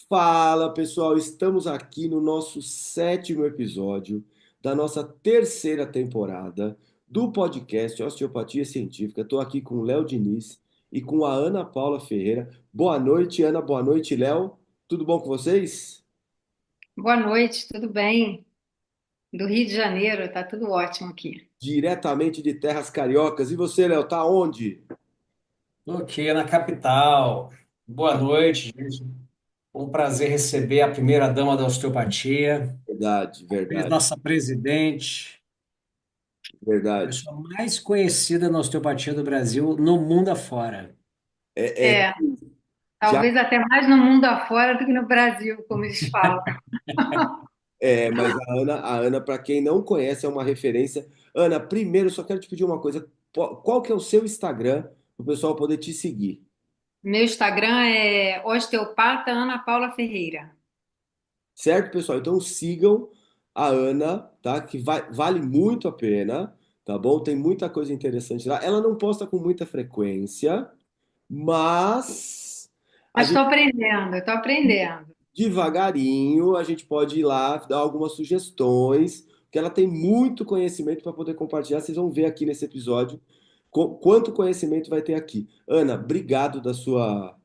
Fala pessoal, estamos aqui no nosso sétimo episódio da nossa terceira temporada do podcast Osteopatia Científica. Estou aqui com o Léo Diniz e com a Ana Paula Ferreira. Boa noite, Ana. Boa noite, Léo. Tudo bom com vocês? Boa noite, tudo bem? Do Rio de Janeiro, tá tudo ótimo aqui. Diretamente de Terras Cariocas. E você, Léo, tá onde? Ok, na capital. Boa noite, gente. Um prazer receber a primeira-dama da osteopatia, Verdade, verdade, nossa presidente, a verdade. pessoa mais conhecida na osteopatia do Brasil, no mundo afora. É, É, já talvez até mais no mundo afora do que no Brasil, como eles falam. Mas a Ana, para quem não conhece, é uma referência. Ana, primeiro, eu só quero te pedir uma coisa. Qual que é o seu Instagram para o pessoal poder te seguir? Meu Instagram é osteopata Ana Paula Ferreira. Certo, pessoal? Então sigam a Ana, tá? Que vale muito a pena, tá bom? Tem muita coisa interessante lá. Ela não posta com muita frequência, mas a Mas estou gente aprendendo, estou aprendendo. devagarinho, a gente pode ir lá, dar algumas sugestões, porque ela tem muito conhecimento para poder compartilhar. Vocês vão ver aqui nesse episódio quanto conhecimento vai ter aqui. Ana, obrigado da sua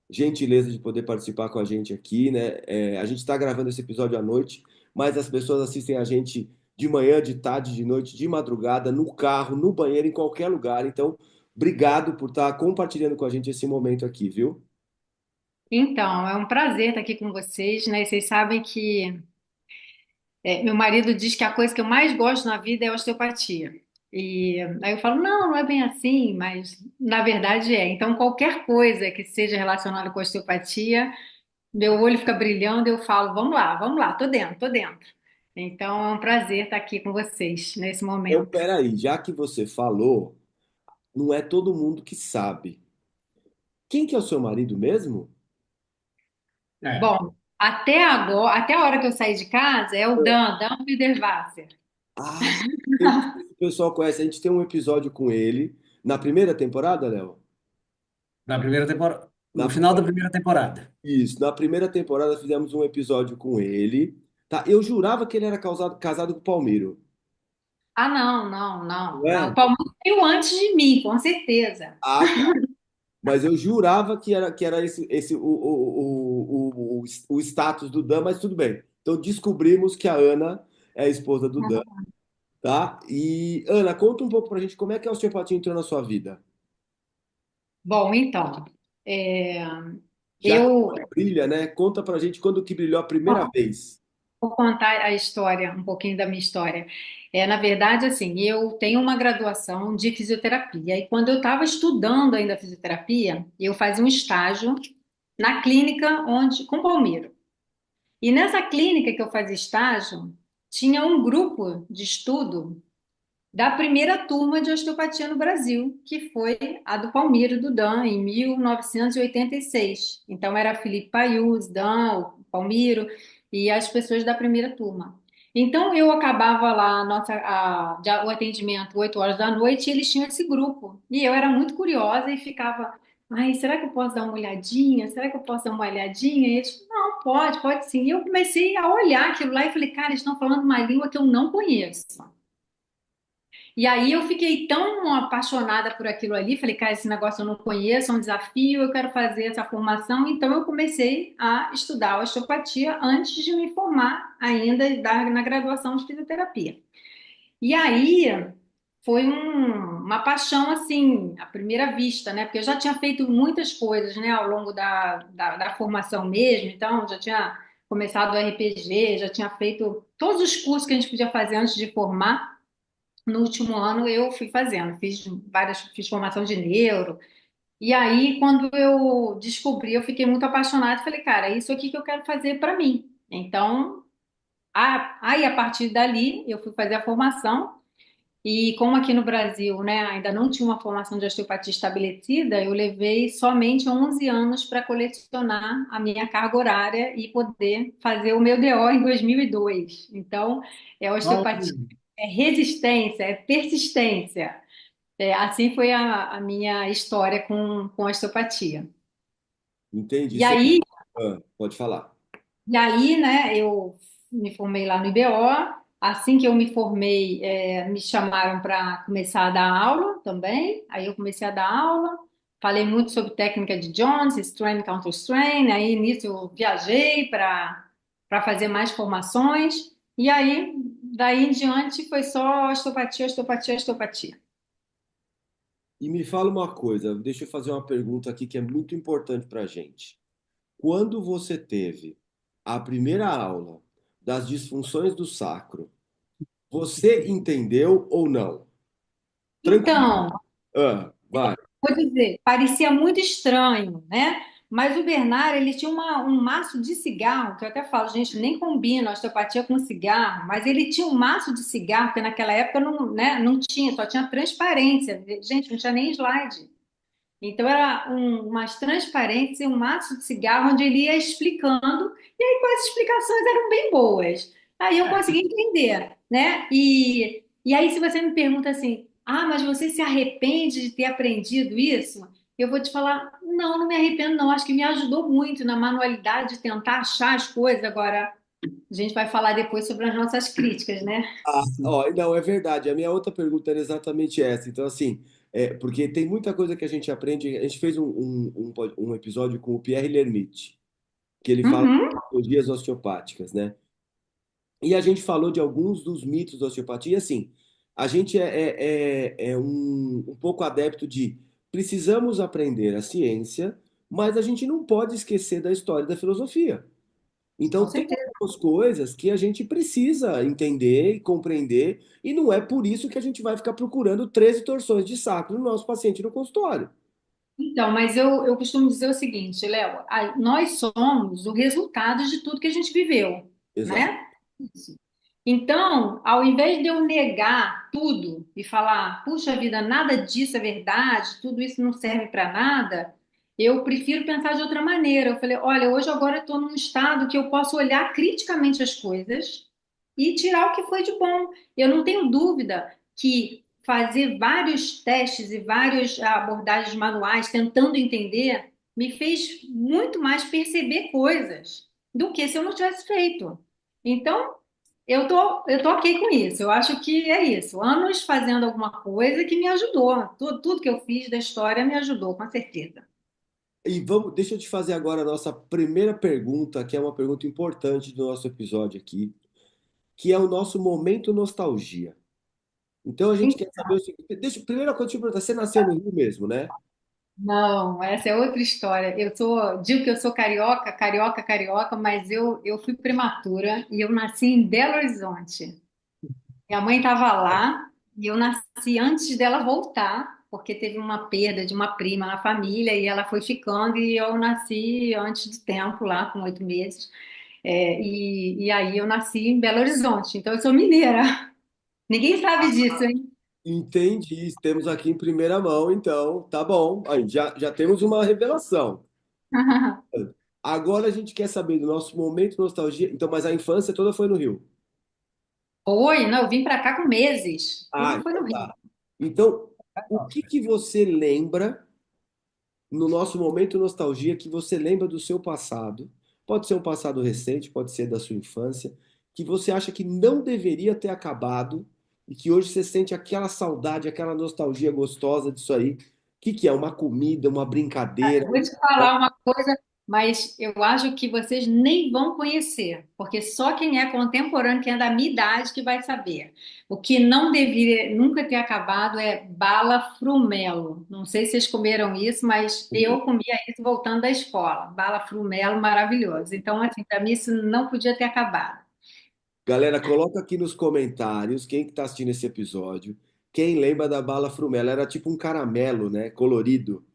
gentileza de poder participar com a gente aqui, né? A gente está gravando esse episódio à noite, mas as pessoas assistem a gente de manhã, de tarde, de noite, de madrugada, no carro, no banheiro, em qualquer lugar. Então, obrigado por estar compartilhando com a gente esse momento aqui, viu? Então, é um prazer estar aqui com vocês, né? Vocês sabem que meu marido diz que a coisa que eu mais gosto na vida é a osteopatia. E aí eu falo, não, não é bem assim, mas na verdade é. Então, qualquer coisa que seja relacionada com a osteopatia, meu olho fica brilhando, eu falo, vamos lá, tô dentro, tô dentro. Então, é um prazer estar aqui com vocês nesse Então, momento. peraí, já que você falou, não é todo mundo que sabe. Quem que é o seu marido mesmo? É, Bom, até agora, até a hora que eu saí de casa, é o Dan Wiederwasser. Ah, eu não sei se o pessoal conhece. A gente tem um episódio com ele na primeira temporada, Léo? na primeira temporada, Na, no final da primeira temporada. isso, na primeira temporada fizemos um episódio com ele. Tá? Eu jurava que ele era casado com o Palmiro. Ah, não, não, não, Não não. O é? Palmeiras veio antes de mim, com certeza. Ah, tá. Mas eu jurava que era esse o status do Dan, mas tudo bem. Então descobrimos que a Ana é a esposa do Dan, tá? E Ana, conta um pouco pra gente como é que a osteopatia entrou na sua vida. Bom, então, é, Já que eu brilha, né? Conta pra gente quando que brilhou a primeira vez. vou contar a história, um pouquinho da minha história. Na verdade, assim, eu tenho uma graduação de fisioterapia, e quando eu estava estudando ainda fisioterapia, eu fazia um estágio na clínica onde, com Palmiro. E nessa clínica que eu fazia estágio, tinha um grupo de estudo da primeira turma de osteopatia no Brasil, que foi a do Palmiro do Dan, em 1986. Então, era Felipe Paius, Dan, o Palmiro e as pessoas da primeira turma. Então, eu acabava lá o atendimento 8 horas da noite e eles tinham esse grupo. E eu era muito curiosa e ficava, ai, será que eu posso dar uma olhadinha? Será que eu posso dar uma olhadinha? E eles, não, pode sim. E eu comecei a olhar aquilo lá e falei, cara, eles estão falando uma língua que eu não conheço. E aí eu fiquei tão apaixonada por aquilo ali, falei, cara, esse negócio eu não conheço, é um desafio, eu quero fazer essa formação. Então eu comecei a estudar osteopatia antes de me formar ainda na graduação de fisioterapia. E aí foi uma paixão assim, à primeira vista, né? Porque eu já tinha feito muitas coisas, né, ao longo da formação mesmo, então já tinha começado o RPG, já tinha feito todos os cursos que a gente podia fazer antes de formar. No último ano eu fui fazendo, fiz formação de neuro. E aí, quando eu descobri, eu fiquei muito apaixonada e falei, cara, é isso aqui que eu quero fazer para mim. Então, aí a partir dali, eu fui fazer a formação. E como aqui no Brasil, né, ainda não tinha uma formação de osteopatia estabelecida, eu levei somente 11 anos para colecionar a minha carga horária e poder fazer o meu DO em 2002. Então, Olha, osteopatia é resistência, é persistência. Assim foi a minha história com a osteopatia. Entendi. E aí, Ah, pode falar. E aí, né, eu me formei lá no IBO. Assim que eu me formei, me chamaram para começar a dar aula também. Aí eu comecei a dar aula. Falei muito sobre técnica de Jones, strain, counter strain. Aí nisso eu viajei para fazer mais formações. E aí, daí em diante, foi só osteopatia, osteopatia, osteopatia. E me fala uma coisa, deixa eu fazer uma pergunta aqui que é muito importante para a gente. Quando você teve a primeira aula das disfunções do sacro, você entendeu ou não? Tranquilo. Então, Ah, vai. vou dizer, parecia muito estranho, né? Mas o Bernard, ele tinha um maço de cigarro, que eu até falo, gente, nem combina osteopatia com cigarro, mas ele tinha um maço de cigarro, porque naquela época não, né, não tinha, só tinha transparência. Gente, não tinha nem slide. Então, era umas transparências e um maço de cigarro onde ele ia explicando, e aí com as explicações eram bem boas. Aí eu consegui entender, né? E aí, se você me pergunta assim, ah, mas você se arrepende de ter aprendido isso? Eu vou te falar, não, não me arrependo, não. Acho que me ajudou muito na manualidade de tentar achar as coisas. Agora, a gente vai falar depois sobre as nossas críticas, né? Ah, ó, não, é verdade. A minha outra pergunta era exatamente essa. Então, assim, porque tem muita coisa que a gente aprende. A gente fez um episódio com o Pierre Lermite, que ele fala de Uhum. patologias osteopáticas, né? E a gente falou de alguns dos mitos da osteopatia. E, assim, a gente é um pouco adepto de precisamos aprender a ciência, mas a gente não pode esquecer da história e da filosofia. Com Então, tem certeza. algumas coisas que a gente precisa entender e compreender, e não é por isso que a gente vai ficar procurando 13 torções de sacro no nosso paciente no consultório. Então, mas eu costumo dizer o seguinte, Léo, nós somos o resultado de tudo que a gente viveu, Exato. né? Isso. Então, ao invés de eu negar tudo e falar, puxa vida, nada disso é verdade, tudo isso não serve para nada, eu prefiro pensar de outra maneira. Eu falei, olha, hoje agora eu estou num estado que eu posso olhar criticamente as coisas e tirar o que foi de bom. Eu não tenho dúvida que fazer vários testes e várias abordagens manuais, tentando entender, me fez muito mais perceber coisas do que se eu não tivesse feito. Então, eu tô ok com isso. Eu acho que é isso. Anos fazendo alguma coisa que me ajudou. Tudo que eu fiz da história me ajudou, com certeza. E vamos, deixa eu te fazer agora a nossa primeira pergunta, que é uma pergunta importante do nosso episódio aqui, que é o nosso momento nostalgia. Então a gente quer saber o seguinte, primeira coisa, deixa eu te perguntar, você nasceu no Rio mesmo, né? Não, essa é outra história. Digo que eu sou carioca, carioca, carioca, mas eu fui prematura e eu nasci em Belo Horizonte. Minha mãe estava lá e eu nasci antes dela voltar, porque teve uma perda de uma prima na família e ela foi ficando e eu nasci antes de tempo lá, com 8 meses. E aí eu nasci em Belo Horizonte, então eu sou mineira. Ninguém sabe disso, hein? Entendi, temos aqui em primeira mão, então tá bom. Aí já temos uma revelação. Agora a gente quer saber do nosso momento nostalgia. Então, mas a infância toda foi no Rio. Oi, não, eu vim para cá com meses. Ah, Tudo foi então no Rio. tá. Então, o que que você lembra no nosso momento nostalgia que você lembra do seu passado? Pode ser um passado recente, pode ser da sua infância, que você acha que não deveria ter acabado e que hoje você sente aquela saudade, aquela nostalgia gostosa disso aí. O que que é? Uma comida, uma brincadeira? Eu vou te falar uma coisa, mas eu acho que vocês nem vão conhecer, porque só quem é contemporâneo, quem é da minha idade, que vai saber. O que não deveria nunca ter acabado é bala frumelo. Não sei se vocês comeram isso, mas eu comia isso voltando da escola. Bala frumelo maravilhoso. Então, assim, para mim isso não podia ter acabado. Galera, coloca aqui nos comentários quem que tá assistindo esse episódio. Quem lembra da bala Frumela? Era tipo um caramelo, né? Colorido.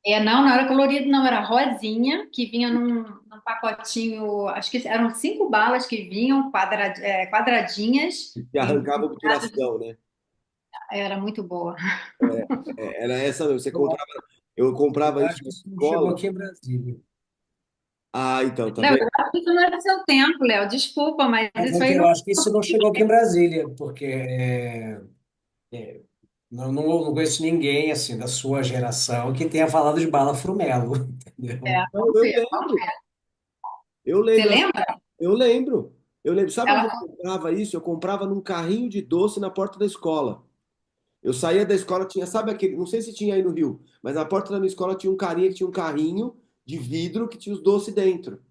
Não era colorido, não, era rosinha, que vinha num pacotinho, acho que eram 5 balas que vinham quadradinhas, Que e arrancava a obturação, né? era muito boa. Era essa mesmo. Você Eu, comprava, eu eu comprava isso acho que na isso não chegou escola. aqui em Brasília. Ah, então, tá Não, eu vendo? acho que isso não é do seu tempo, Léo, desculpa, mas Mas isso é que aí eu não. acho que isso não chegou aqui em Brasília, porque não conheço ninguém assim da sua geração que tenha falado de bala frumelo, entendeu? Não, Vamos eu ver, vamos lembro. ver. Eu Você lembro, lembra? eu lembro. Eu lembro. Sabe onde Ela eu comprava isso? Eu comprava num carrinho de doce na porta da escola. Eu saía da escola, tinha, sabe aquele, não sei se tinha aí no Rio, mas na porta da minha escola tinha um carinha que tinha um carrinho de vidro que tinha os doces dentro.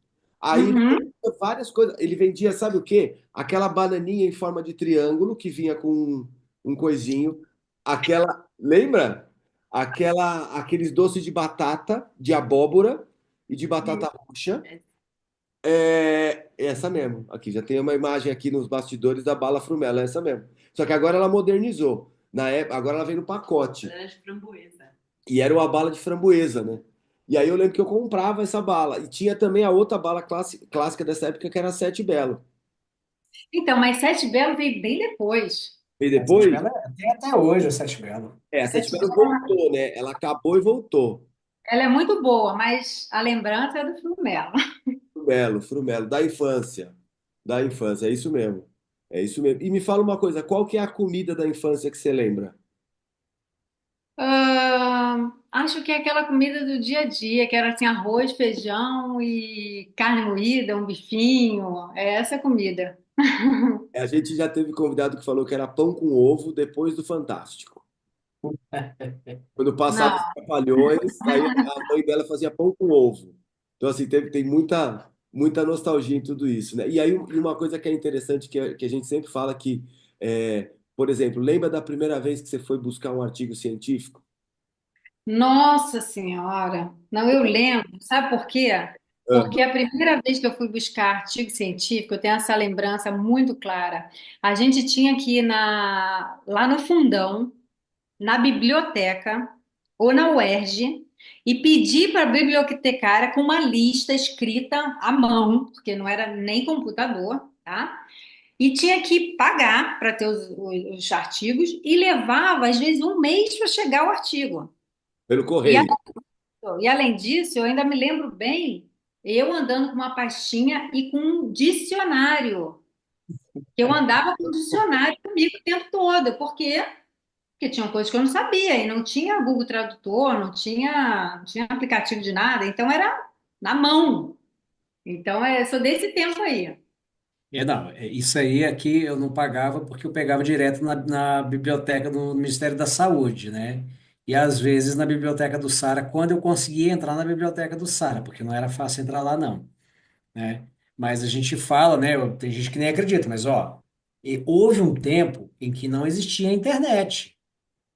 Aí ele Uhum. vendia várias coisas. Ele vendia, sabe o quê? Aquela bananinha em forma de triângulo que vinha com um coisinho. Aquela, lembra? Aqueles doces de batata, de abóbora e de batata roxa. É essa mesmo. Aqui já tem uma imagem aqui nos bastidores da bala Frumela, é essa mesmo. Só que agora ela modernizou. Na época, agora ela vem no pacote. Era de framboesa. E era uma bala de framboesa, né? E aí eu lembro que eu comprava essa bala. E tinha também a outra bala clássica dessa época, que era a Sete Belo. Então, mas Sete Belo veio bem depois. E A Sete depois, Belo tem até hoje a Sete Belo. a Sete Sete Belo Belo, voltou, né? Ela acabou e voltou. ela é muito boa, mas a lembrança é do Flumelo. Frumelo, Frumelo, da infância. Da infância, é isso mesmo. É isso mesmo. E me fala uma coisa, qual que é a comida da infância que você lembra? Acho que é aquela comida do dia a dia, que era assim, arroz, feijão e carne moída, um bifinho. É essa comida. A gente já teve convidado que falou que era pão com ovo depois do Fantástico. Quando passava Não, os Trapalhões, aí a mãe dela fazia pão com ovo. Então, assim, tem muita nostalgia em tudo isso, né? E aí, uma coisa que é interessante, que a gente sempre fala que, por exemplo, lembra da primeira vez que você foi buscar um artigo científico? nossa senhora. Não, eu lembro. Sabe por quê? Ah, Porque a primeira vez que eu fui buscar artigo científico, eu tenho essa lembrança muito clara. A gente tinha que ir lá no fundão, na biblioteca ou na UERJ e pedir para a bibliotecária com uma lista escrita à mão, porque não era nem computador, tá? E tinha que pagar para ter os artigos e levava, às vezes, um mês para chegar o artigo. pelo E, correio. e além disso, eu ainda me lembro bem, eu andando com uma pastinha e com um dicionário. Eu andava com um dicionário comigo o tempo todo, porque tinham coisas que eu não sabia e não tinha Google Tradutor, não tinha aplicativo de nada, então era na mão. Então, eu sou desse tempo aí. Não, isso aí aqui eu não pagava porque eu pegava direto na biblioteca do Ministério da Saúde, né? E às vezes na biblioteca do Sara, quando eu conseguia entrar na biblioteca do Sara, porque não era fácil entrar lá, não, né? Mas a gente fala, né? Tem gente que nem acredita, mas ó, houve um tempo em que não existia internet.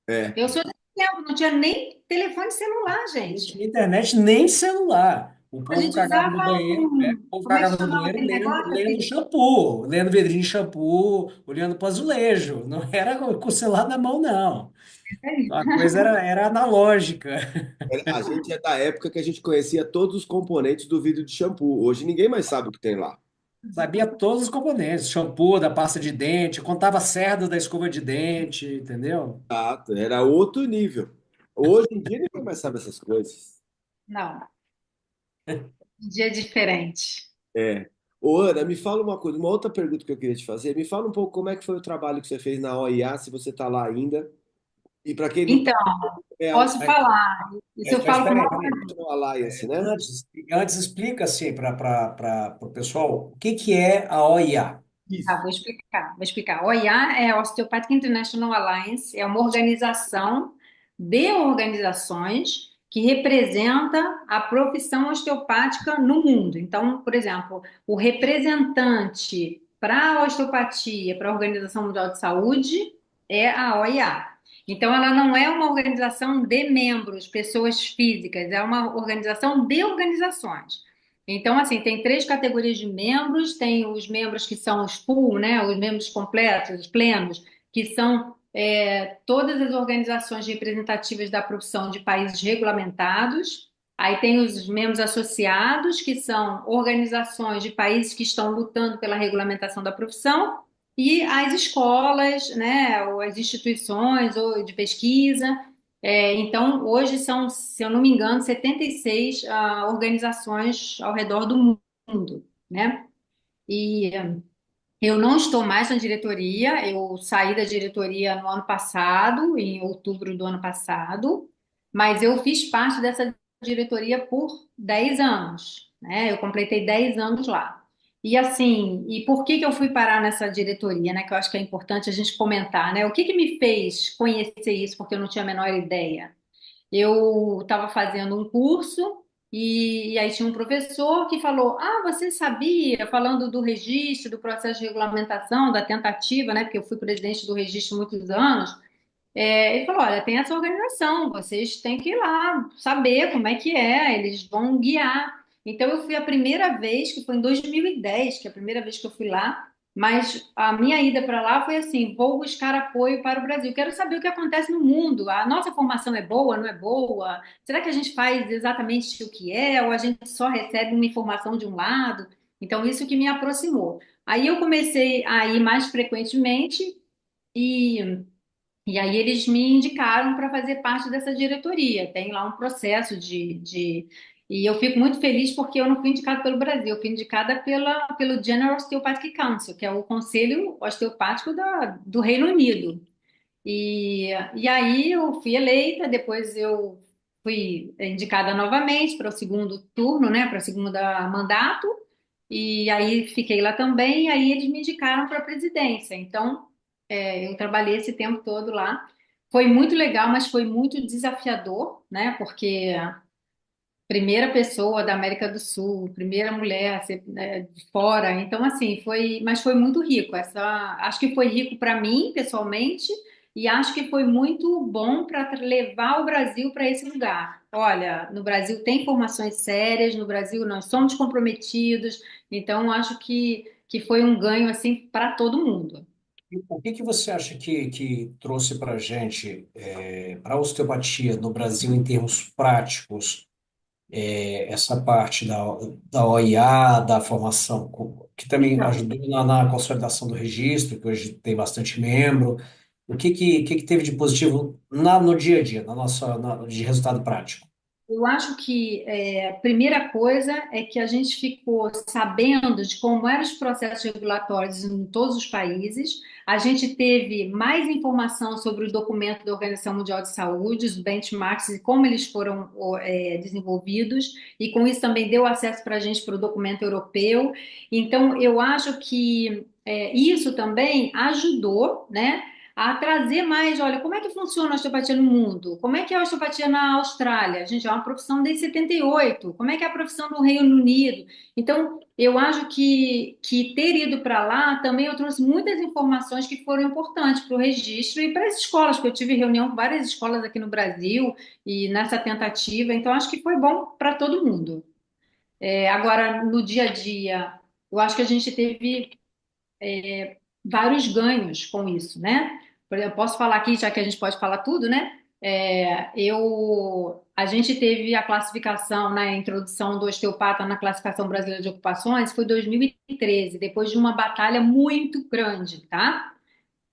É, Eu sou desse tempo, não tinha nem telefone celular, Não gente. tinha internet nem celular. O A povo gente cagava no usava banheiro, o povo como é que cagava no chamava banheiro aquele negócio? lendo shampoo, lendo vidrinho de shampoo, olhando para o azulejo. Não era com o celular na mão, não. A coisa era analógica. a gente é da época que a gente conhecia todos os componentes do vidro de shampoo. Hoje ninguém mais sabe o que tem lá. Sabia todos os componentes, shampoo, da pasta de dente, contava cerdas da escova de dente, entendeu? Exato, era outro nível. Hoje em dia ninguém mais sabe essas coisas. Não, um dia diferente. É. Ô, Ana, me fala uma coisa, uma outra pergunta que eu queria te fazer. Me fala um pouco como é que foi o trabalho que você fez na OIA, se você está lá ainda. E para quem não está, Então, é a posso Mas, falar. Isso eu mas falo com peraí, uma. peraí. International Alliance, né? Antes explica assim para o pessoal o que que é a OIA. Ah, Isso. vou explicar, vou explicar. O OIA é a Osteopathic International Alliance, é uma organização de organizações que representa a profissão osteopática no mundo. Então, por exemplo, o representante para a osteopatia, para a Organização Mundial de Saúde, é a OIA. Então, ela não é uma organização de membros, pessoas físicas, é uma organização de organizações. Então, assim, tem três categorias de membros, tem os membros que são os full, né, os membros completos, os plenos, que são todas as organizações representativas da profissão de países regulamentados. Aí tem os membros associados, que são organizações de países que estão lutando pela regulamentação da profissão, e as escolas, né, ou as instituições ou de pesquisa. Então, hoje são, se eu não me engano, 76 organizações ao redor do mundo, né? E eu não estou mais na diretoria, eu saí da diretoria no ano passado, em outubro do ano passado, mas eu fiz parte dessa diretoria por 10 anos. né? Eu completei 10 anos lá. E assim, e por que que eu fui parar nessa diretoria, né? Que eu acho que é importante a gente comentar, né? O que que me fez conhecer isso, porque eu não tinha a menor ideia. Eu estava fazendo um curso e aí tinha um professor que falou: Ah, você sabia, falando do registro, do processo de regulamentação, da tentativa, né? Porque eu fui presidente do registro muitos anos. Ele falou: Olha, tem essa organização, vocês têm que ir lá saber como é que é, eles vão guiar. Então, eu fui a primeira vez, que foi em 2010, que é a primeira vez que eu fui lá, mas a minha ida para lá foi assim: vou buscar apoio para o Brasil. Quero saber o que acontece no mundo. A nossa formação é boa, não é boa? Será que a gente faz exatamente o que é, ou a gente só recebe uma informação de um lado? Então, isso que me aproximou. Aí eu comecei a ir mais frequentemente. E e aí eles me indicaram para fazer parte dessa diretoria. Tem lá um processo E eu fico muito feliz porque eu não fui indicada pelo Brasil, eu fui indicada pelo General Osteopathic Council, que é o Conselho Osteopático do Reino Unido. E aí eu fui eleita, depois eu fui indicada novamente para o segundo turno, né, para o segundo mandato, e aí fiquei lá também, e aí eles me indicaram para a presidência. Então, eu trabalhei esse tempo todo lá. Foi muito legal, mas foi muito desafiador, né, porque primeira pessoa da América do Sul, primeira mulher a ser, né, de fora. Então, assim, mas foi muito rico. Acho que foi rico para mim, pessoalmente, e acho que foi muito bom para levar o Brasil para esse lugar. Olha, no Brasil tem formações sérias, no Brasil nós somos comprometidos, então acho que foi um ganho assim para todo mundo. E o que que você acha que trouxe para a gente, para a osteopatia no Brasil em termos práticos, essa parte da OIA, da formação, que também Então, ajudou na consolidação do registro, que hoje tem bastante membro. O que que teve de positivo no dia a dia, de resultado prático? eu acho que a primeira coisa é que a gente ficou sabendo de como eram os processos regulatórios em todos os países. A gente teve mais informação sobre o documento da Organização Mundial de Saúde, os benchmarks e como eles foram desenvolvidos, e com isso também deu acesso para a gente para o documento europeu. Então, eu acho que isso também ajudou, né? A trazer mais, olha, como é que funciona a osteopatia no mundo? Como é que é a osteopatia na Austrália? Gente, é uma profissão desde 78. Como é que é a profissão no Reino Unido? Então, eu acho que ter ido para lá também eu trouxe muitas informações que foram importantes para o registro e para as escolas, porque eu tive reunião com várias escolas aqui no Brasil e nessa tentativa, então acho que foi bom para todo mundo. Agora, no dia a dia, eu acho que a gente teve vários ganhos com isso, né? Por exemplo, posso falar aqui, já que a gente pode falar tudo, né? A gente teve a classificação, né, a introdução do osteopata na classificação brasileira de ocupações, foi 2013, depois de uma batalha muito grande, tá?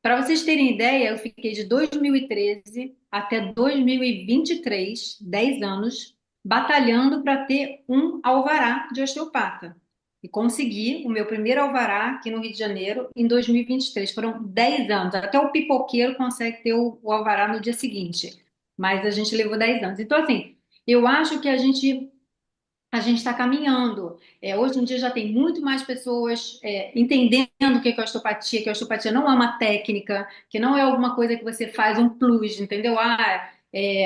Para vocês terem ideia, eu fiquei de 2013 até 2023, 10 anos, batalhando para ter um alvará de osteopata. E consegui o meu primeiro alvará aqui no Rio de Janeiro em 2023. Foram 10 anos. Até o pipoqueiro consegue ter o alvará no dia seguinte. Mas a gente levou 10 anos. Então, assim, eu acho que a gente está caminhando. Hoje em dia já tem muito mais pessoas entendendo o que é osteopatia, que a osteopatia não é uma técnica, que não é alguma coisa que você faz um plus, entendeu?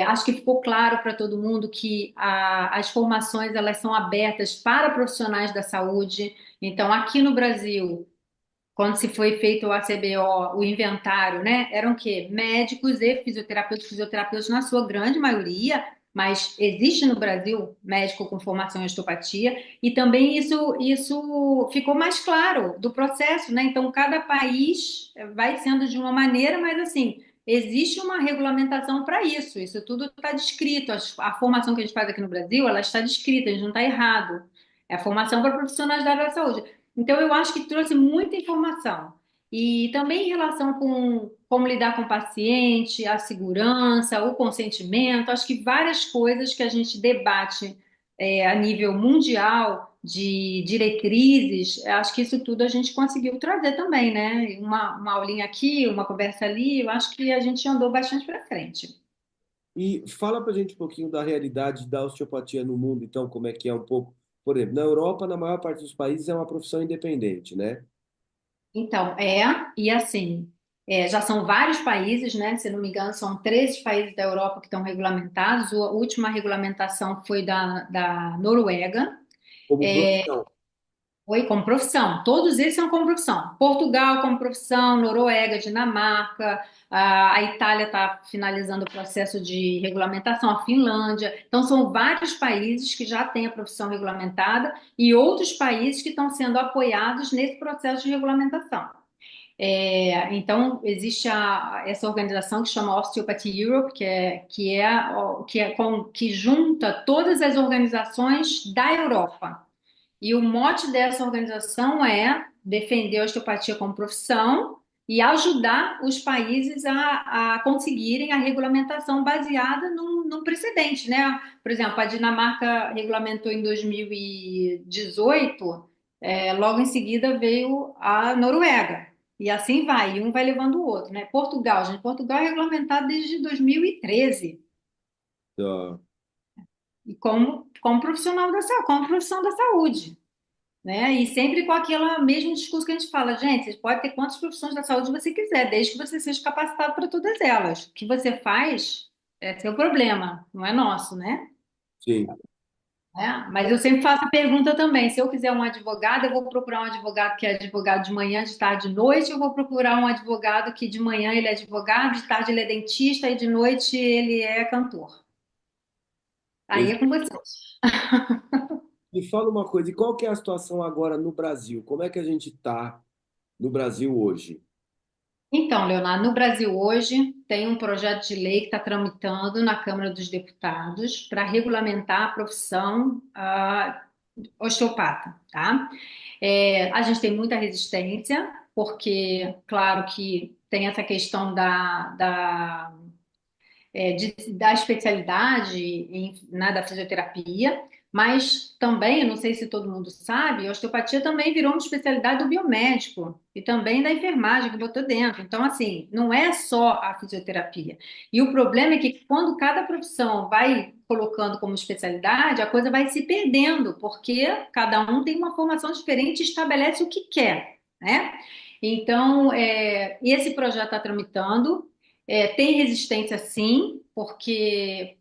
Acho que ficou claro para todo mundo que as formações elas são abertas para profissionais da saúde. Então, aqui no Brasil, quando se foi feito o ACBO, o inventário, né? Eram o quê? Médicos e fisioterapeutas na sua grande maioria, mas existe no Brasil médico com formação em osteopatia, e também isso ficou mais claro do processo, né? Então, cada país vai sendo de uma maneira, mas assim, existe uma regulamentação para isso, isso tudo está descrito, a formação que a gente faz aqui no Brasil, ela está descrita, a gente não está errado. É a formação para profissionais da área da saúde. Então, eu acho que trouxe muita informação. E também em relação com como lidar com o paciente, a segurança, o consentimento, acho que várias coisas que a gente debate a nível mundial de diretrizes, acho que isso tudo a gente conseguiu trazer também, né? Uma aulinha aqui, uma conversa ali, eu acho que a gente andou bastante para frente. E fala pra gente um pouquinho da realidade da osteopatia no mundo, então, como é que é um pouco. Por exemplo, na Europa, na maior parte dos países, é uma profissão independente, né? Então, e assim, já são vários países, né? Se não me engano, são 13 países da Europa que estão regulamentados. A última regulamentação foi da Noruega. Como profissão. Foi como profissão. Todos esses são como profissão. Portugal como profissão, Noruega, Dinamarca, a Itália está finalizando o processo de regulamentação, a Finlândia. Então, são vários países que já têm a profissão regulamentada e outros países que estão sendo apoiados nesse processo de regulamentação. Então, existe essa organização que chama Osteopathy Europe, que junta todas as organizações da Europa. E o mote dessa organização é defender a osteopatia como profissão e ajudar os países a conseguirem a regulamentação baseada num precedente, né? Por exemplo, a Dinamarca regulamentou em 2018, logo em seguida veio a Noruega. E assim vai, e um vai levando o outro, né? Portugal, gente, Portugal é regulamentado desde 2013 Tá. e como profissional como profissão da saúde, né? E sempre com aquele mesmo discurso que a gente fala, gente, você pode ter quantas profissões da saúde você quiser, desde que você seja capacitado para todas elas. O que você faz é seu problema, não é nosso, né? Sim. Mas eu sempre faço a pergunta também, se eu quiser um advogado, eu vou procurar um advogado que é advogado de manhã, de tarde, de noite, eu vou procurar um advogado que de manhã ele é advogado, de tarde ele é dentista e de noite ele é cantor. Aí é com vocês. Me fala uma coisa, e qual que é a situação agora no Brasil? Como é que a gente está no Brasil hoje? Então, Leonardo, no Brasil hoje tem um projeto de lei que está tramitando na Câmara dos Deputados para regulamentar a profissão osteopata, tá? A gente tem muita resistência, porque, claro que tem essa questão da especialidade né, da fisioterapia, mas também, eu não sei se todo mundo sabe, a osteopatia também virou uma especialidade do biomédico e também da enfermagem que botou dentro. Então, assim, não é só a fisioterapia. E o problema é que quando cada profissão vai colocando como especialidade, a coisa vai se perdendo, porque cada um tem uma formação diferente e estabelece o que quer, né? Então, esse projeto está tramitando. Tem resistência, sim, porque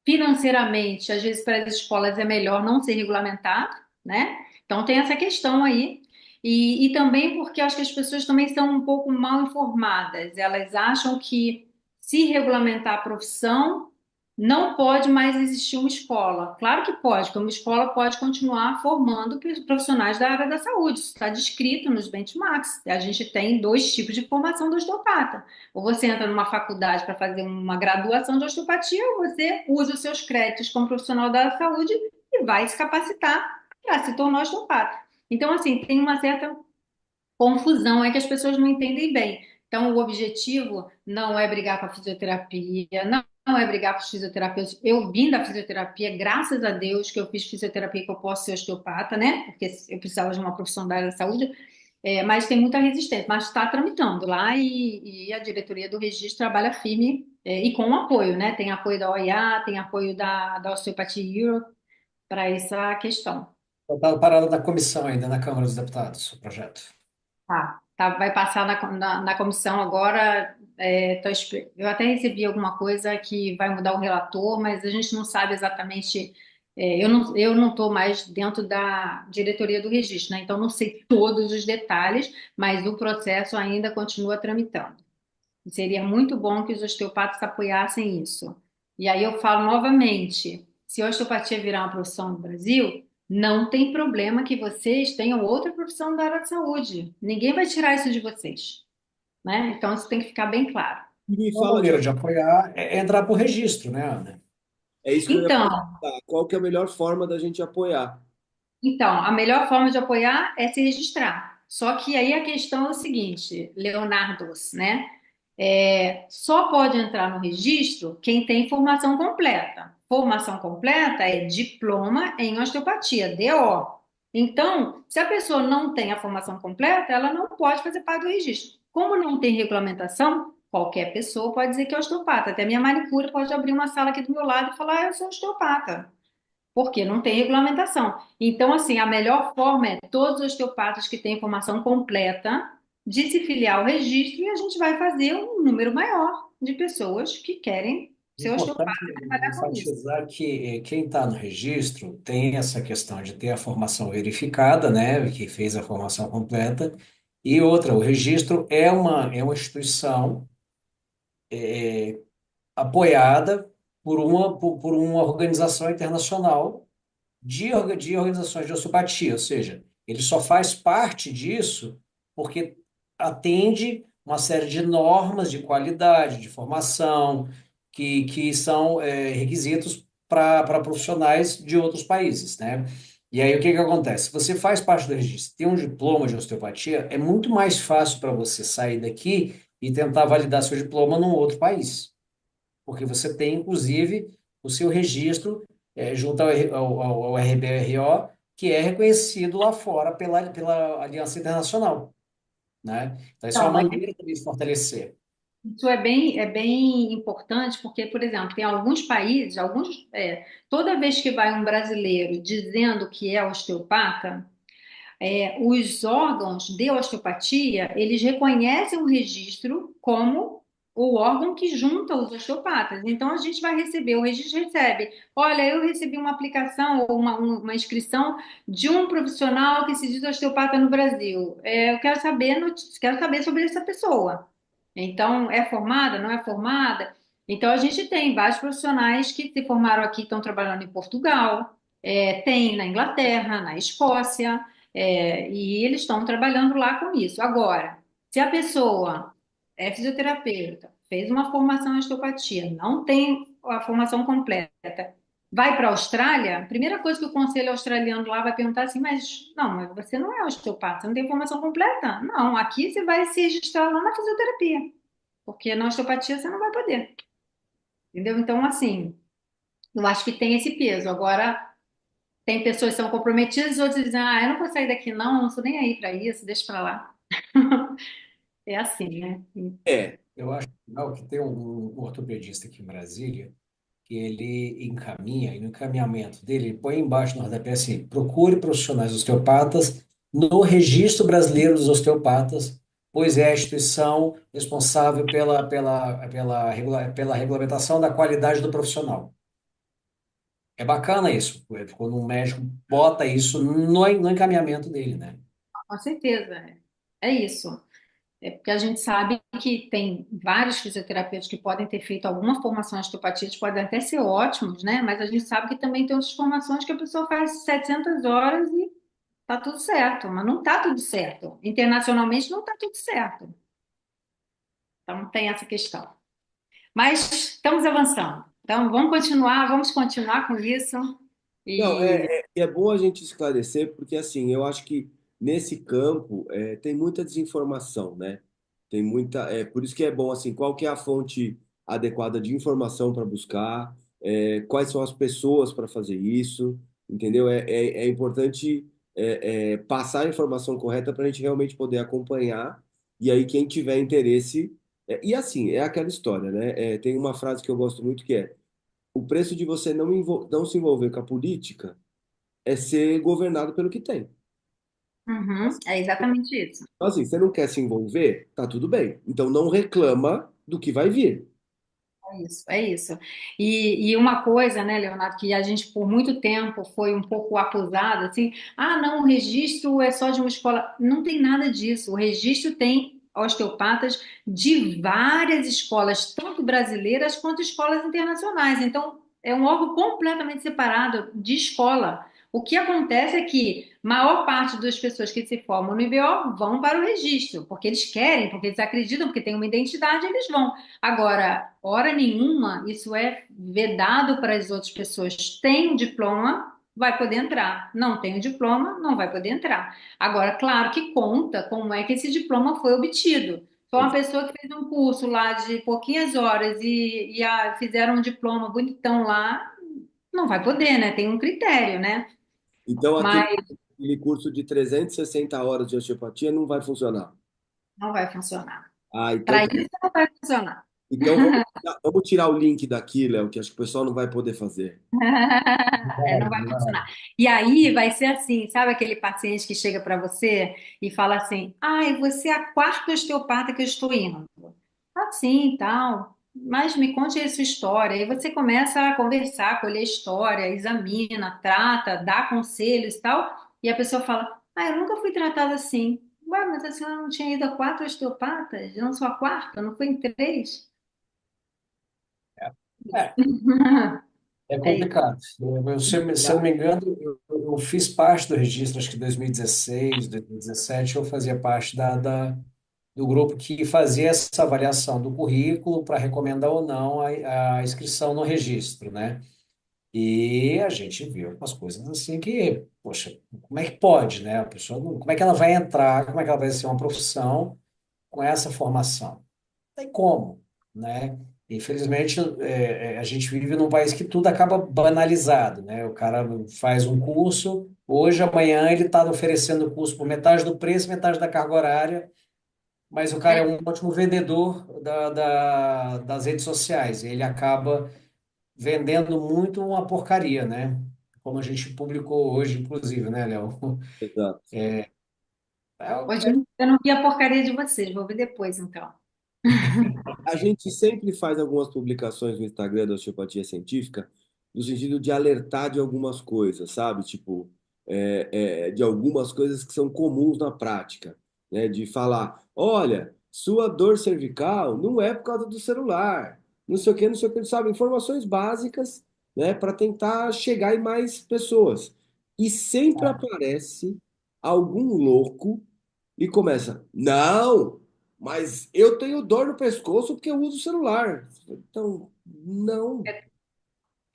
financeiramente, às vezes, para as escolas é melhor não ser regulamentado, né? Então, tem essa questão aí. E também porque acho que as pessoas também são um pouco mal informadas. Elas acham que se regulamentar a profissão, não pode mais existir uma escola. Claro que pode, porque uma escola pode continuar formando profissionais da área da saúde. Isso está descrito nos benchmarks. A gente tem dois tipos de formação do osteopata. Ou você entra numa faculdade para fazer uma graduação de osteopatia, ou você usa os seus créditos como profissional da saúde e vai se capacitar para se tornar osteopata. Então, assim, tem uma certa confusão, é que as pessoas não entendem bem. Então, o objetivo não é brigar com a fisioterapia, não é brigar com os fisioterapeutas. Eu vim da fisioterapia, graças a Deus que eu fiz fisioterapia, que eu posso ser osteopata, né? Porque eu precisava de uma profissão da área da saúde. Mas tem muita resistência, mas está tramitando lá e a diretoria do registro trabalha firme e com apoio, né? Tem apoio da OIA, tem apoio da Osteopathy Europe para essa questão. Está parada na comissão ainda, na Câmara dos Deputados, o projeto. Vai passar na comissão agora. Eu até recebi alguma coisa que vai mudar o relator, mas a gente não sabe exatamente. Eu não estou mais dentro da diretoria do registro, né? Então não sei todos os detalhes, mas o processo ainda continua tramitando. E seria muito bom que os osteopatas apoiassem isso. E aí eu falo novamente, se a osteopatia virar uma profissão no Brasil, não tem problema que vocês tenham outra profissão da área da saúde. Ninguém vai tirar isso de vocês, né? Então isso tem que ficar bem claro. E me Uma fala de. maneira de apoiar é entrar para o registro, né, Ana? É isso que eu ia Então, perguntar. Qual que é a melhor forma da gente apoiar? Então, a melhor forma de apoiar é se registrar. Só que aí a questão é o seguinte, Leonardos, né? Só pode entrar no registro quem tem formação completa. Formação completa é diploma em osteopatia, DO. Então, se a pessoa não tem a formação completa, ela não pode fazer parte do registro. Como não tem regulamentação, qualquer pessoa pode dizer que é osteopata. Até minha manicure pode abrir uma sala aqui do meu lado e falar, eu sou osteopata. porque não tem regulamentação. Então, assim, a melhor forma é todos os osteopatas que têm informação completa de se filiar ao registro e a gente vai fazer um número maior de pessoas que querem É ser osteopata importante e trabalhar com isso. enfatizar que quem está no registro tem essa questão de ter a formação verificada, né, que fez a formação completa, e outra, o registro é uma instituição apoiada por uma organização internacional de organizações de osteopatia, ou seja, ele só faz parte disso porque atende uma série de normas de qualidade, de formação, que são requisitos para profissionais de outros países, né? E aí o que que acontece? Se você faz parte do registro, tem um diploma de osteopatia, é muito mais fácil para você sair daqui e tentar validar seu diploma num outro país porque você tem, inclusive, o seu registro junto ao RBRO, que é reconhecido lá fora pela Aliança Internacional, né? Então, isso é Então, uma mas maneira também de fortalecer. isso é bem importante, porque, por exemplo, tem alguns países, toda vez que vai um brasileiro dizendo que é osteopata, os órgãos de osteopatia, eles reconhecem o registro como o órgão que junta os osteopatas. Então, a gente vai receber, o registro recebe, olha, eu recebi uma aplicação ou uma inscrição de um profissional que se diz osteopata no Brasil. Eu quero saber, quero saber sobre essa pessoa. Então, é formada, não é formada? Então, a gente tem vários profissionais que se formaram aqui, estão trabalhando em Portugal, tem na Inglaterra, na Escócia, e eles estão trabalhando lá com isso. Agora, se a pessoa é fisioterapeuta, fez uma formação em osteopatia, não tem a formação completa, vai para a Austrália, a primeira coisa que o conselho australiano lá vai perguntar assim, mas não, mas você não é osteopata, você não tem formação completa? Não, aqui você vai se registrar lá na fisioterapia, porque na osteopatia você não vai poder, entendeu? Então, assim, eu acho que tem esse peso. Agora, tem pessoas que são comprometidas, outras dizem, eu não vou sair daqui não sou nem aí para isso, deixa para lá. É assim, né? É, Eu acho legal que tem um ortopedista aqui em Brasília que ele encaminha, e no encaminhamento dele, ele põe embaixo no rodapé assim, procure profissionais osteopatas no Registro Brasileiro dos Osteopatas, pois é a instituição responsável pela regulamentação da qualidade do profissional. É bacana isso, quando um médico bota isso no encaminhamento dele, né? Com certeza. É isso. É porque a gente sabe que tem vários fisioterapeutas que podem ter feito alguma formação em osteopatia, eles podem até ser ótimos, né? Mas a gente sabe que também tem outras formações que a pessoa faz 700 horas e tá tudo certo. Mas não tá tudo certo. Internacionalmente não tá tudo certo. Então tem essa questão. Mas estamos avançando. Então vamos continuar com isso. não, E é bom a gente esclarecer, porque assim, eu acho que nesse campo tem muita desinformação, né? Tem muita, por isso que é bom assim, qual que é a fonte adequada de informação para buscar, quais são as pessoas para fazer isso, entendeu? É importante passar a informação correta para a gente realmente poder acompanhar, e aí quem tiver interesse, e assim, é aquela história, né? Tem uma frase que eu gosto muito que é o preço de você não se envolver com a política é ser governado pelo que tem. uhum, é exatamente isso. Então, assim, você não quer se envolver? Tá tudo bem. Então não reclama do que vai vir. É isso, é isso. E uma coisa, né, Leonardo, que a gente por muito tempo foi um pouco acusado, assim, não, o registro é só de uma escola. Não tem nada disso. O registro tem osteopatas de várias escolas, tanto brasileiras quanto escolas internacionais. Então, é um órgão completamente separado de escola. O que acontece é que maior parte das pessoas que se formam no IBO vão para o registro, porque eles querem, porque eles acreditam, porque tem uma identidade, eles vão. Agora, hora nenhuma, isso é vedado para as outras pessoas. Tem o diploma, vai poder entrar. Não tem o diploma, não vai poder entrar. Agora, claro que conta como é que esse diploma foi obtido. Foi uma pessoa que fez um curso lá de pouquinhas horas e fizeram um diploma bonitão lá, não vai poder, né? Tem um critério, né? Então Mas aquele curso de 360 horas de osteopatia não vai funcionar. não vai funcionar. Ah, então Para tá. isso não vai funcionar. Então vamos tirar o link daqui, Léo, que acho que o pessoal não vai poder fazer. É, não vai funcionar. E aí vai ser assim, sabe aquele paciente que chega para você e fala assim: ai, você é a quarta osteopata que eu estou indo. Assim, tal. Mas me conte aí a sua história. Aí você começa a conversar, colher história, examina, trata, dá conselhos e tal. E a pessoa fala: ah, eu nunca fui tratada assim. Ué, mas a senhora não tinha ido a quatro osteopatas? Eu não sou a quarta, não foi em três? É, é É isso. complicado. Se eu não me engano, eu fiz parte do registro, acho que 2016, 2017, eu fazia parte do grupo que fazia essa avaliação do currículo para recomendar ou não a inscrição no registro, né? E a gente viu umas coisas assim que, poxa, como é que pode, né? A pessoa como é que ela vai entrar, como é que ela vai ser uma profissão com essa formação? Não tem como, né? Infelizmente, a gente vive num país que tudo acaba banalizado, né? O cara faz um curso, hoje, amanhã, ele está oferecendo o curso por metade do preço, metade da carga horária, mas o cara é um ótimo vendedor das redes sociais. Ele acaba vendendo muito uma porcaria, né? Como a gente publicou hoje, inclusive, né, Léo? Exato. Hoje eu não vi a porcaria de vocês, vou ver depois então. A gente sempre faz algumas publicações no Instagram da Osteopatia Científica, no sentido de alertar de algumas coisas, sabe? Tipo, de algumas coisas que são comuns na prática, né? De falar, olha, sua dor cervical não é por causa do celular, não sei o que, sabe? Informações básicas, né? Para tentar chegar em mais pessoas. E sempre aparece algum louco e começa, não! Mas eu tenho dor no pescoço porque eu uso o celular. Então, não,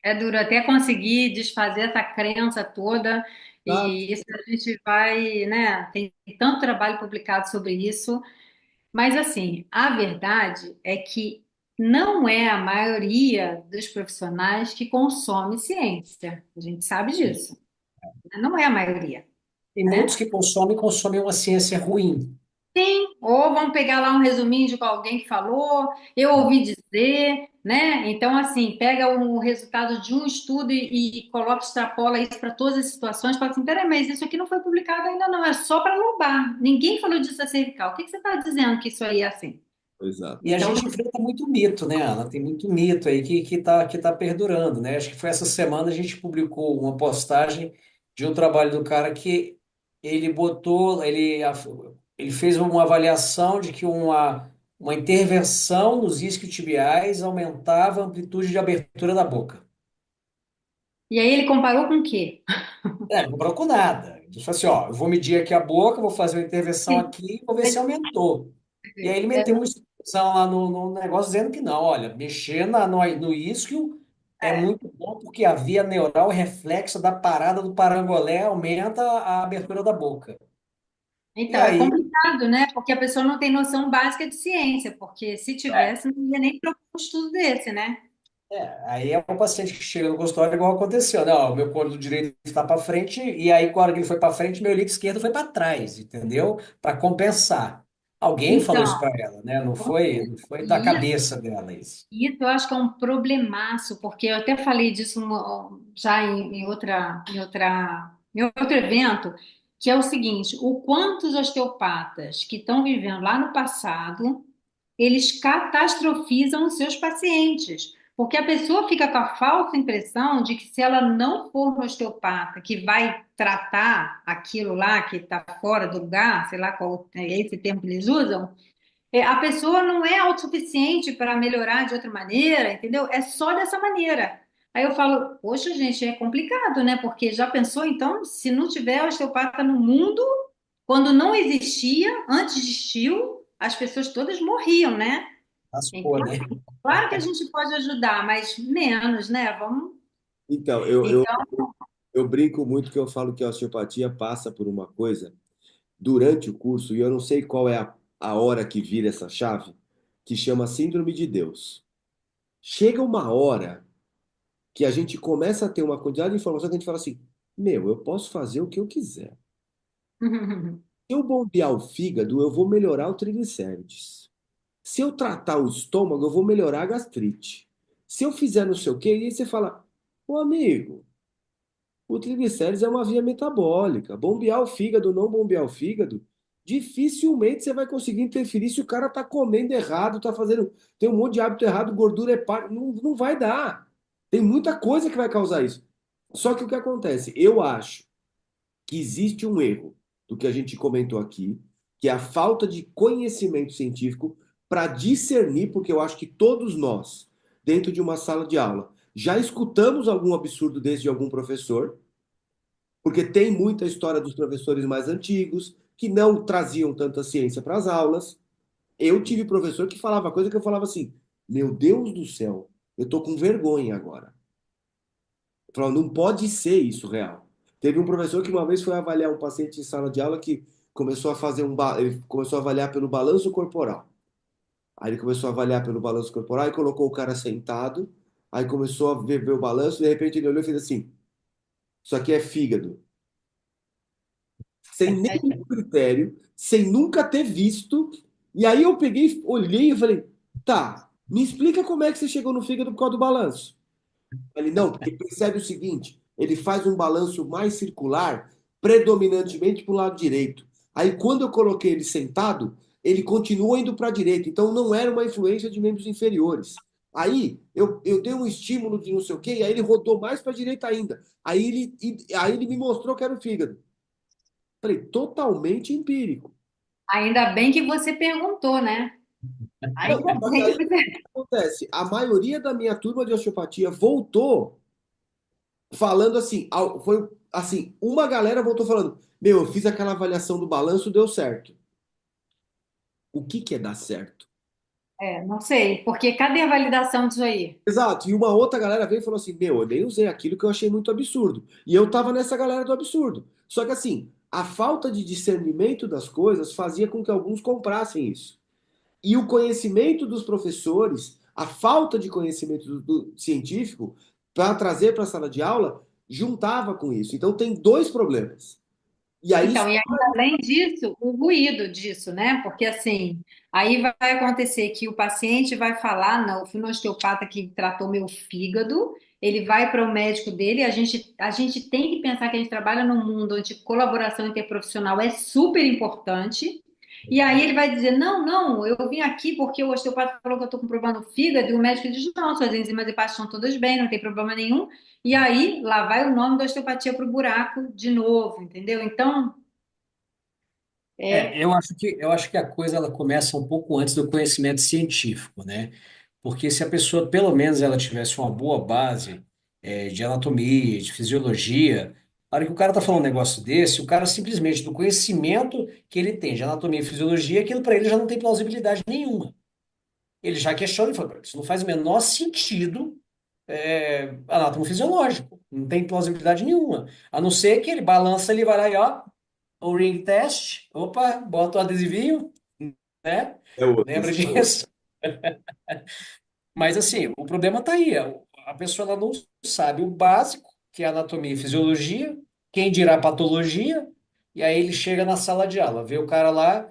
É duro até conseguir desfazer essa crença toda, tá? e isso a gente vai, né? Tem tanto trabalho publicado sobre isso, mas assim, a verdade é que não é a maioria dos profissionais que consome ciência. A gente sabe disso. Não é a maioria, E muitos né? que consomem uma ciência ruim. Ou vamos pegar lá um resuminho de alguém que falou, eu ouvi dizer, né? Então, assim, pega o resultado de um estudo e coloca, extrapola isso para todas as situações, fala assim, peraí, mas isso aqui não foi publicado ainda não, é só para loubar. Ninguém falou disso a cervical. O que que você está dizendo que isso aí é assim? Exato. E a Então, gente enfrenta muito mito, né, Ana? Tem muito mito aí que tá perdurando, né? Acho que foi essa semana a gente publicou uma postagem de um trabalho do cara que ele botou, ele fez uma avaliação de que uma intervenção nos isquiotibiais aumentava a amplitude de abertura da boca. e aí ele comparou com o quê? Não procurou nada. Ele falou assim, ó, eu vou medir aqui a boca, vou fazer uma intervenção aqui, vou ver se aumentou. E aí ele É, meteu uma instrução lá no negócio dizendo que não, olha, mexer no isquio é é. muito bom porque a via neural reflexa da parada do parangolé aumenta a abertura da boca. E Então, é aí, complicado, né? Porque a pessoa não tem noção básica de ciência, porque se tivesse, não ia nem procurar um estudo desse, né? aí é um paciente que chega no consultório igual aconteceu, né? Ó, o meu côndilo direito está para frente e aí quando ele foi para frente, meu líquido esquerdo foi para trás, entendeu? Para compensar. Alguém falou Então, isso para ela, né? Não foi da e cabeça dela isso. isso eu acho que é um problemaço, porque eu até falei disso já em outro evento, que é o seguinte: o quanto os osteopatas que estão vivendo lá no passado, eles catastrofizam os seus pacientes, porque a pessoa fica com a falsa impressão de que se ela não for no osteopata que vai tratar aquilo lá que está fora do lugar, sei lá qual é esse termo que eles usam, a pessoa não é autossuficiente para melhorar de outra maneira, entendeu? É só dessa maneira. Aí eu falo, poxa, gente, é complicado, né? Porque já pensou, então, se não tiver osteopata no mundo, quando não existia, antes existiu, as pessoas todas morriam, né? Lascou, Então, né? claro que a gente pode ajudar, mas menos, né? Vamos. Então, Então, eu brinco muito que eu falo que a osteopatia passa por uma coisa durante o curso, e eu não sei qual é a hora que vira essa chave, que chama Síndrome de Deus. Chega uma hora que a gente começa a ter uma quantidade de informação que a gente fala assim: meu, eu posso fazer o que eu quiser. Se eu bombear o fígado, eu vou melhorar o triglicérides. Se eu tratar o estômago, eu vou melhorar a gastrite. Se eu fizer não sei o quê, e aí você fala, ô amigo, o triglicérides é uma via metabólica. Bombear o fígado, não bombear o fígado, dificilmente você vai conseguir interferir se o cara tá comendo errado, tá fazendo, tem um monte de hábito errado, gordura é parte, não vai dar. Tem muita coisa que vai causar isso. Só que o que acontece? Eu acho que existe um erro do que a gente comentou aqui, que é a falta de conhecimento científico para discernir, porque eu acho que todos nós, dentro de uma sala de aula, já escutamos algum absurdo desse de algum professor, porque tem muita história dos professores mais antigos que não traziam tanta ciência para as aulas. Eu tive professor que falava coisa que eu falava assim: Meu Deus do céu, eu tô com vergonha agora. Eu falava, não pode ser isso real. Teve um professor que uma vez foi avaliar um paciente em sala de aula que começou a fazer ele começou a avaliar pelo balanço corporal. Aí ele começou a avaliar pelo balanço corporal e colocou o cara sentado. Aí começou a ver o balanço, de repente ele olhou e fez assim: Isso aqui é fígado. Sem nenhum critério, sem nunca ter visto. E aí eu peguei, olhei e falei: Tá, me explica como é que você chegou no fígado por causa do balanço. Ele não, porque percebe o seguinte: ele faz um balanço mais circular, predominantemente para o lado direito. Aí, quando eu coloquei ele sentado, ele continuou indo para a direita. Então, não era uma influência de membros inferiores. Aí, eu dei um estímulo de não sei o quê, e aí ele rodou mais para a direita ainda. Aí ele me mostrou que era o fígado. Falei, totalmente empírico. Ainda bem que você perguntou, né? Não, Ainda só que bem que aí o você. que acontece? A maioria da minha turma de osteopatia voltou falando assim, foi assim, uma galera voltou falando, meu, eu fiz aquela avaliação do balanço, deu certo. O que que é dar certo? É, não sei, porque cadê a validação disso aí? Exato, e uma outra galera veio e falou assim, meu, eu nem usei aquilo que eu achei muito absurdo. E eu tava nessa galera do absurdo. Só que assim, a falta de discernimento das coisas fazia com que alguns comprassem isso. E o conhecimento dos professores, a falta de conhecimento científico para trazer para a sala de aula, juntava com isso. Então tem dois problemas. E aí Então, e ainda além disso, o ruído disso, né? Porque assim, aí vai acontecer que o paciente vai falar, não, fui no osteopata que tratou meu fígado, ele vai para o médico dele, a gente tem que pensar que a gente trabalha num mundo onde colaboração interprofissional é super importante, e aí ele vai dizer, não, não, eu vim aqui porque o osteopata falou que eu estou com problema no fígado, e o médico diz, não, suas enzimas hepáticas estão todas bem, não tem problema nenhum, e aí lá vai o nome da osteopatia para o buraco de novo, entendeu? Então, é, Eu acho que a coisa ela começa um pouco antes do conhecimento científico, né? Porque se a pessoa, pelo menos, ela tivesse uma boa base de anatomia, de fisiologia, na hora que o cara tá falando um negócio desse, o cara simplesmente, do conhecimento que ele tem de anatomia e fisiologia, aquilo para ele já não tem plausibilidade nenhuma. Ele já questiona e fala, isso não faz o menor sentido anatomo-fisiológico, não tem plausibilidade nenhuma. A não ser que ele balança, ele vai lá e ó, o ring test, opa, bota o adesivinho, né? é outro, Lembra esse é outro. disso? Mas assim, o problema está aí. A pessoa ela não sabe o básico, que é anatomia e fisiologia, quem dirá patologia, e aí ele chega na sala de aula, vê o cara lá,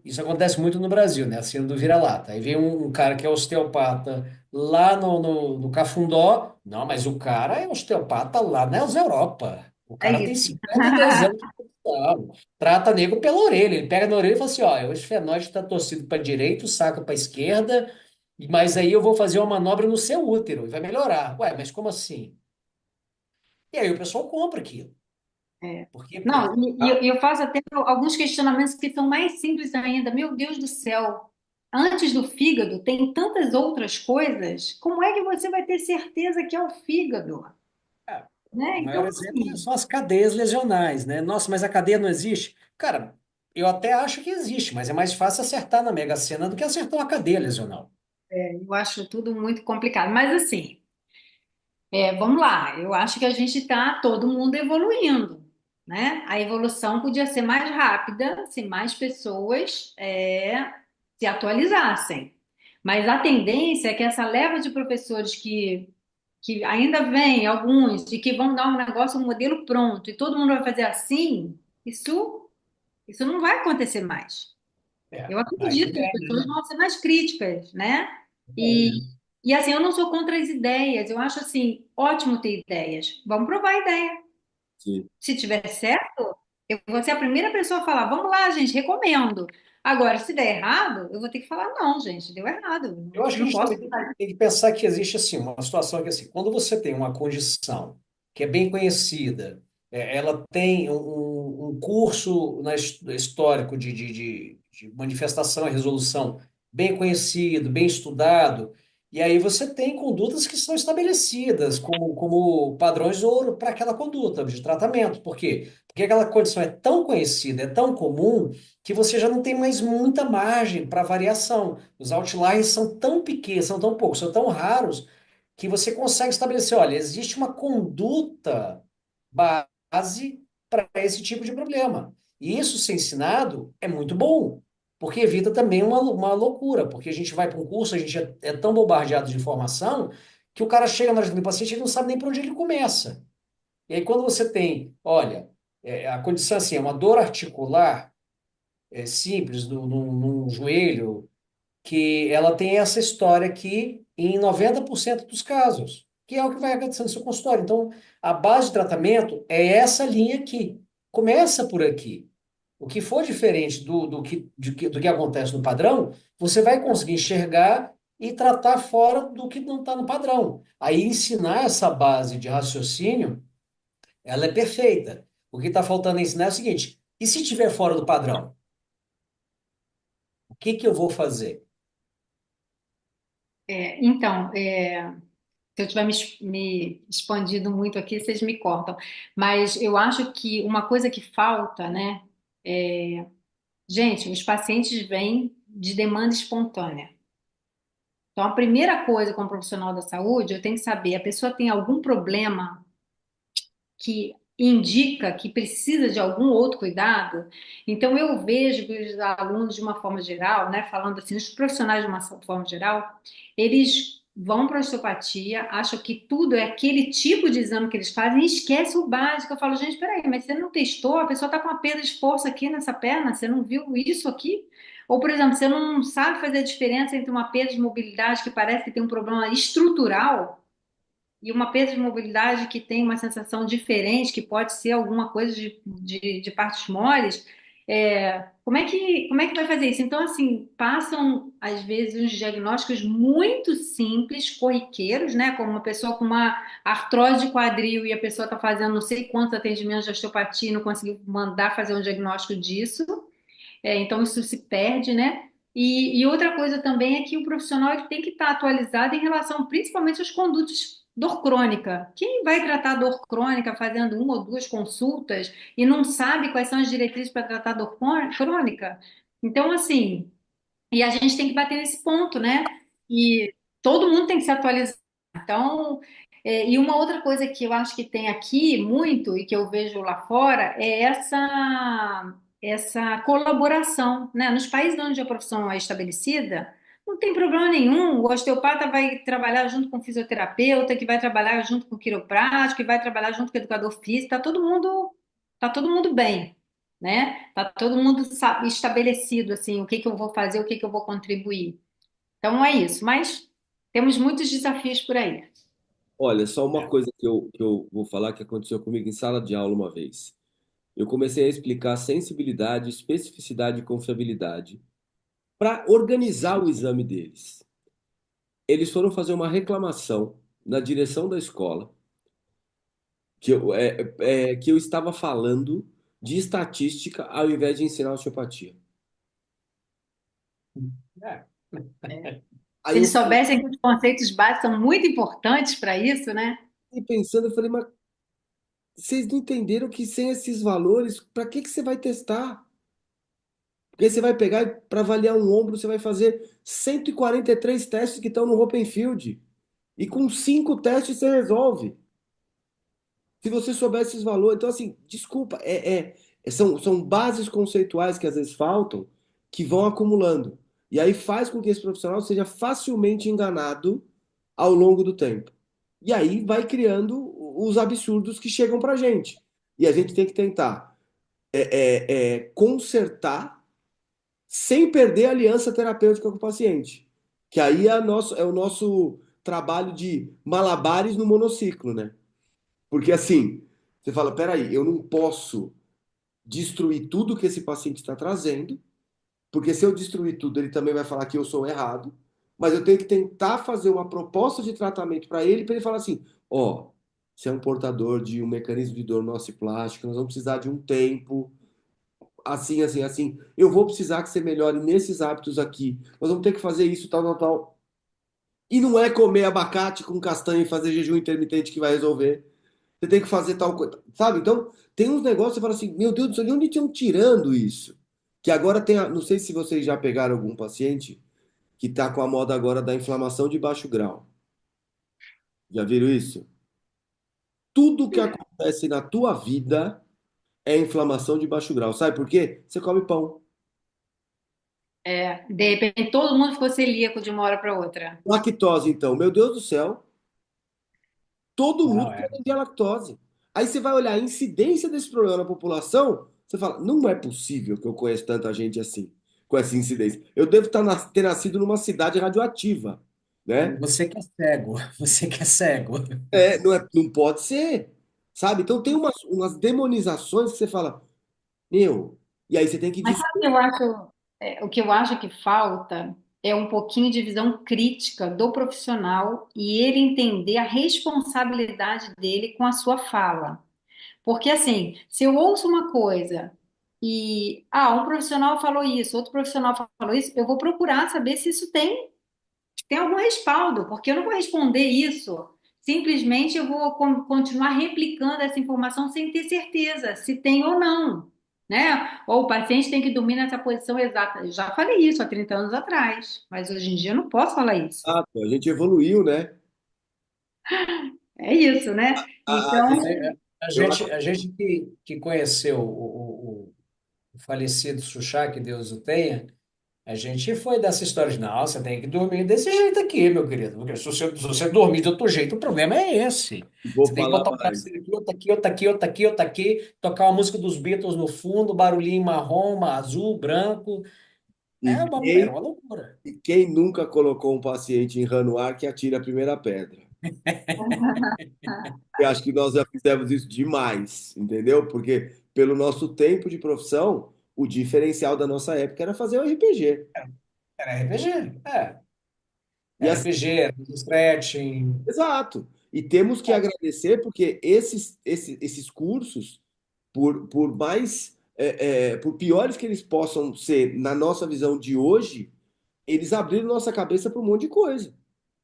isso acontece muito no Brasil, né? Assim, do vira-lata. Aí vem um cara que é osteopata lá no Cafundó, não, mas o cara é osteopata lá na Europa. O é cara tem isso. 52 anos de profissão. Trata nego pela orelha. Ele pega na orelha e fala assim: ó, o esfenóide está torcido para direita, o saco para esquerda, mas aí eu vou fazer uma manobra no seu útero e vai melhorar. Ué, mas como assim? E aí o pessoal compra aquilo. É. Porque, Não, pô, e eu faço até alguns questionamentos que são mais simples ainda. Meu Deus do céu, antes do fígado tem tantas outras coisas. Como é que você vai ter certeza que é o fígado? Né? o Então, maior exemplo assim, são as cadeias lesionais, né? Nossa, mas a cadeia não existe? Cara, eu até acho que existe, mas é mais fácil acertar na Mega Sena do que acertar uma cadeia lesional. eu acho tudo muito complicado. Mas, assim, vamos lá. Eu acho que a gente está todo mundo evoluindo, né? A evolução podia ser mais rápida se mais pessoas se atualizassem. Mas a tendência é que essa leva de professores que ainda vem, alguns, e que vão dar um negócio, um modelo pronto, e todo mundo vai fazer assim, isso não vai acontecer mais. Eu Aí que acredito que as vem, pessoas né? vão ser mais críticas, né? É. E, e assim, eu não sou contra as ideias, eu acho assim, ótimo ter ideias. Vamos provar a ideia. Sim. Se tiver certo, eu vou ser a primeira pessoa a falar, vamos lá, gente, recomendo. Agora, se der errado, eu vou ter que falar, não, gente, deu errado. Eu acho que a Não gente posso também fazer. tem que pensar que existe assim uma situação que assim, quando você tem uma condição que é bem conhecida, ela tem um curso histórico de manifestação e resolução bem conhecido, bem estudado, e aí você tem condutas que são estabelecidas como padrões de ouro para aquela conduta de tratamento. Por quê? Porque aquela condição é tão conhecida, é tão comum, que você já não tem mais muita margem para variação. Os outliers são tão pequenos, são tão poucos, são tão raros, que você consegue estabelecer, olha, existe uma conduta base para esse tipo de problema. E isso ser ensinado é muito bom, porque evita também uma loucura, porque a gente vai para um curso, a gente é tão bombardeado de informação, que o cara chega na ajuda do paciente e não sabe nem por onde ele começa. E aí, quando você tem, olha, a condição assim, é uma dor articular, simples, num joelho, que ela tem essa história aqui em 90% dos casos, que é o que vai acontecer no seu consultório. Então, a base de tratamento é essa linha aqui. Começa por aqui. O que for diferente do que acontece no padrão, você vai conseguir enxergar e tratar fora do que não está no padrão. Aí, ensinar essa base de raciocínio, ela é perfeita. O que está faltando ensinar é o seguinte: e se estiver fora do padrão? O que que eu vou fazer? Então, se eu tiver me expandido muito aqui, vocês me cortam. Mas eu acho que uma coisa que falta, né? Gente, os pacientes vêm de demanda espontânea. Então, a primeira coisa como profissional da saúde, eu tenho que saber, a pessoa tem algum problema que indica que precisa de algum outro cuidado. Então, eu vejo que os alunos, de uma forma geral, né, falando assim, os profissionais de uma forma geral, eles vão para a osteopatia, acham que tudo é aquele tipo de exame que eles fazem e esquece o básico. Eu falo, gente, peraí, mas você não testou? A pessoa está com uma perda de força aqui nessa perna, você não viu isso aqui? Ou, por exemplo, você não sabe fazer a diferença entre uma perda de mobilidade que parece que tem um problema estrutural e uma perda de mobilidade que tem uma sensação diferente, que pode ser alguma coisa de partes moles, como é que vai fazer isso? Então, assim, passam, às vezes, uns diagnósticos muito simples, corriqueiros, né? Como uma pessoa com uma artrose de quadril e a pessoa está fazendo não sei quantos atendimentos de osteopatia e não conseguiu mandar fazer um diagnóstico disso. Então, isso se perde, né? E outra coisa também é que o profissional ele tem que estar atualizado em relação principalmente às condutas dor crônica. Quem vai tratar dor crônica fazendo uma ou duas consultas e não sabe quais são as diretrizes para tratar dor crônica? Então, assim, e a gente tem que bater nesse ponto, né? E todo mundo tem que se atualizar. Então, e uma outra coisa que eu acho que tem aqui muito e que eu vejo lá fora é essa colaboração, né? Nos países onde a profissão é estabelecida, não tem problema nenhum. O osteopata vai trabalhar junto com o fisioterapeuta, que vai trabalhar junto com o quiroprático, que vai trabalhar junto com o educador físico. Tá todo mundo bem, né? Tá todo mundo estabelecido assim, o que que eu vou fazer, o que que eu vou contribuir. Então é isso, mas temos muitos desafios por aí. Olha, só uma É. coisa que eu vou falar que aconteceu comigo em sala de aula uma vez. Eu comecei a explicar sensibilidade, especificidade e confiabilidade para organizar o exame deles. Eles foram fazer uma reclamação na direção da escola que eu estava falando de estatística ao invés de ensinar osteopatia. É. Aí Se eu eles soubessem que os conceitos básicos são muito importantes para isso, né? fiquei pensando, eu falei, mas vocês não entenderam que sem esses valores, para que que você vai testar? Porque você vai pegar para avaliar um ombro, você vai fazer 143 testes que estão no Open Field. E com 5 testes você resolve. Se você soubesse esses valores. Então, assim, desculpa, são bases conceituais que às vezes faltam, que vão acumulando. E aí faz com que esse profissional seja facilmente enganado ao longo do tempo. E aí vai criando os absurdos que chegam para a gente. E a gente tem que tentar consertar sem perder a aliança terapêutica com o paciente. Que aí é o nosso trabalho de malabares no monociclo, né? Porque assim, você fala, peraí, eu não posso destruir tudo que esse paciente está trazendo, porque se eu destruir tudo, ele também vai falar que eu sou errado, mas eu tenho que tentar fazer uma proposta de tratamento para ele falar assim, ó, você é um portador de um mecanismo de dor nociplástico, nós vamos precisar de um tempo, assim, assim, assim. Eu vou precisar que você melhore nesses hábitos aqui. Nós vamos ter que fazer isso, tal, tal, tal. E não é comer abacate com castanha e fazer jejum intermitente que vai resolver. Você tem que fazer tal coisa, sabe? Então, tem uns negócios que você fala assim, meu Deus do céu, de onde estão tirando isso? Que agora tem, não sei se vocês já pegaram algum paciente que está com a moda agora da inflamação de baixo grau. Já viram isso? Tudo que acontece na tua vida é inflamação de baixo grau. Sabe por quê? Você come pão. De repente todo mundo ficou celíaco de uma hora para outra. Lactose, então. Meu Deus do céu, todo mundo Não, tem alergia à lactose. Aí você vai olhar a incidência desse problema na população, você fala, não é possível que eu conheça tanta gente assim, com essa incidência. Eu devo ter nascido numa cidade radioativa, né? você que é cego, você que é cego. Não pode ser, sabe? Então tem umas demonizações que você fala, meu, e aí você tem que Mas sabe o que eu acho, o que eu acho que falta é um pouquinho de visão crítica do profissional e ele entender a responsabilidade dele com a sua fala. Porque assim, se eu ouço uma coisa e um profissional falou isso, outro profissional falou isso, eu vou procurar saber se isso tem algum respaldo, porque eu não vou responder isso. Simplesmente eu vou continuar replicando essa informação sem ter certeza se tem ou não, né? Ou o paciente tem que dormir nessa posição exata. Eu já falei isso há 30 anos atrás, mas hoje em dia eu não posso falar isso. a gente evoluiu, né? É isso, né? A gente, Então, eu acho A gente que conheceu o falecido Xuxá, que Deus o tenha, a gente foi dessa história de, não, você tem que dormir desse jeito aqui, meu querido. Porque se você dormir de outro jeito, o problema é esse. que vou Você tem que falar botar um mais. travesseiro aqui, outro aqui, outro aqui, outro aqui, outro aqui, tocar uma música dos Beatles no fundo, barulhinho marrom, azul, branco. E Era quem, uma loucura. e quem nunca colocou um paciente em Ranoir que atira a primeira pedra? Eu acho que nós já fizemos isso demais, entendeu? Porque pelo nosso tempo de profissão, o diferencial da nossa época era fazer o RPG. Era RPG. É. E Era assim, RPG, era stretching. exato. E temos que agradecer porque esses cursos, por mais, por piores que eles possam ser na nossa visão de hoje, eles abriram nossa cabeça para um monte de coisa.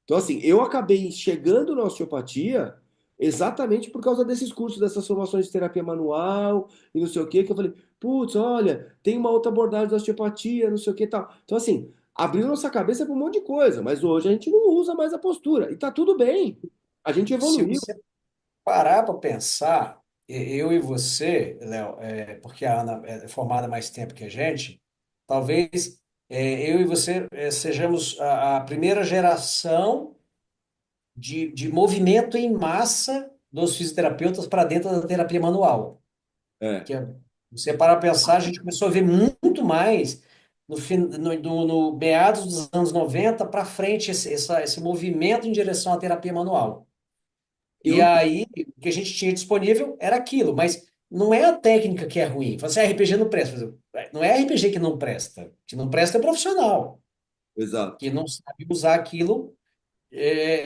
Então, assim, eu acabei chegando na osteopatia exatamente por causa desses cursos, dessas formações de terapia manual e não sei o quê, que eu falei, putz, olha, tem uma outra abordagem da osteopatia, não sei o que e tal. Então, assim, abriu nossa cabeça para um monte de coisa, mas hoje a gente não usa mais a postura. E tá tudo bem. A gente Se evoluiu. você parar para pensar, eu e você, Léo, porque a Ana é formada há mais tempo que a gente, talvez eu e você sejamos a primeira geração de movimento em massa dos fisioterapeutas para dentro da terapia manual. É, Que você parar para pensar, a gente começou a ver muito mais no meados dos anos 90 para frente esse movimento em direção à terapia manual. E eu, aí, o que a gente tinha disponível era aquilo, mas não é a técnica que é ruim. Você RPG não presta. Não é RPG que não presta. Que não presta é profissional, exato, que não sabe usar aquilo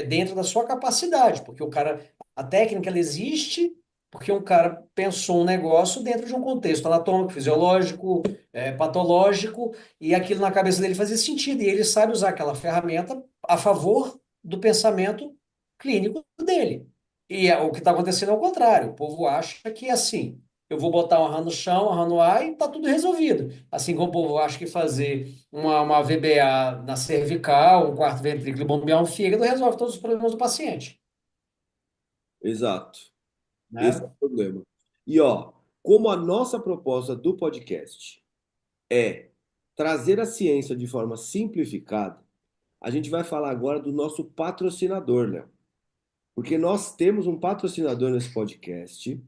dentro da sua capacidade, porque a técnica ela existe porque um cara pensou um negócio dentro de um contexto anatômico, fisiológico, patológico, e aquilo na cabeça dele fazia sentido, e ele sabe usar aquela ferramenta a favor do pensamento clínico dele. E o que está acontecendo é o contrário. O povo acha que é assim. Eu vou botar uma rã no chão, uma rã no ar e está tudo resolvido. Assim como o povo acha que fazer uma VBA na cervical, um quarto ventrículo e bombear um fígado resolve todos os problemas do paciente, exato. Esse é né? o problema. E ó, como a nossa proposta do podcast é trazer a ciência de forma simplificada, a gente vai falar agora do nosso patrocinador, Léo. Porque nós temos um patrocinador nesse podcast,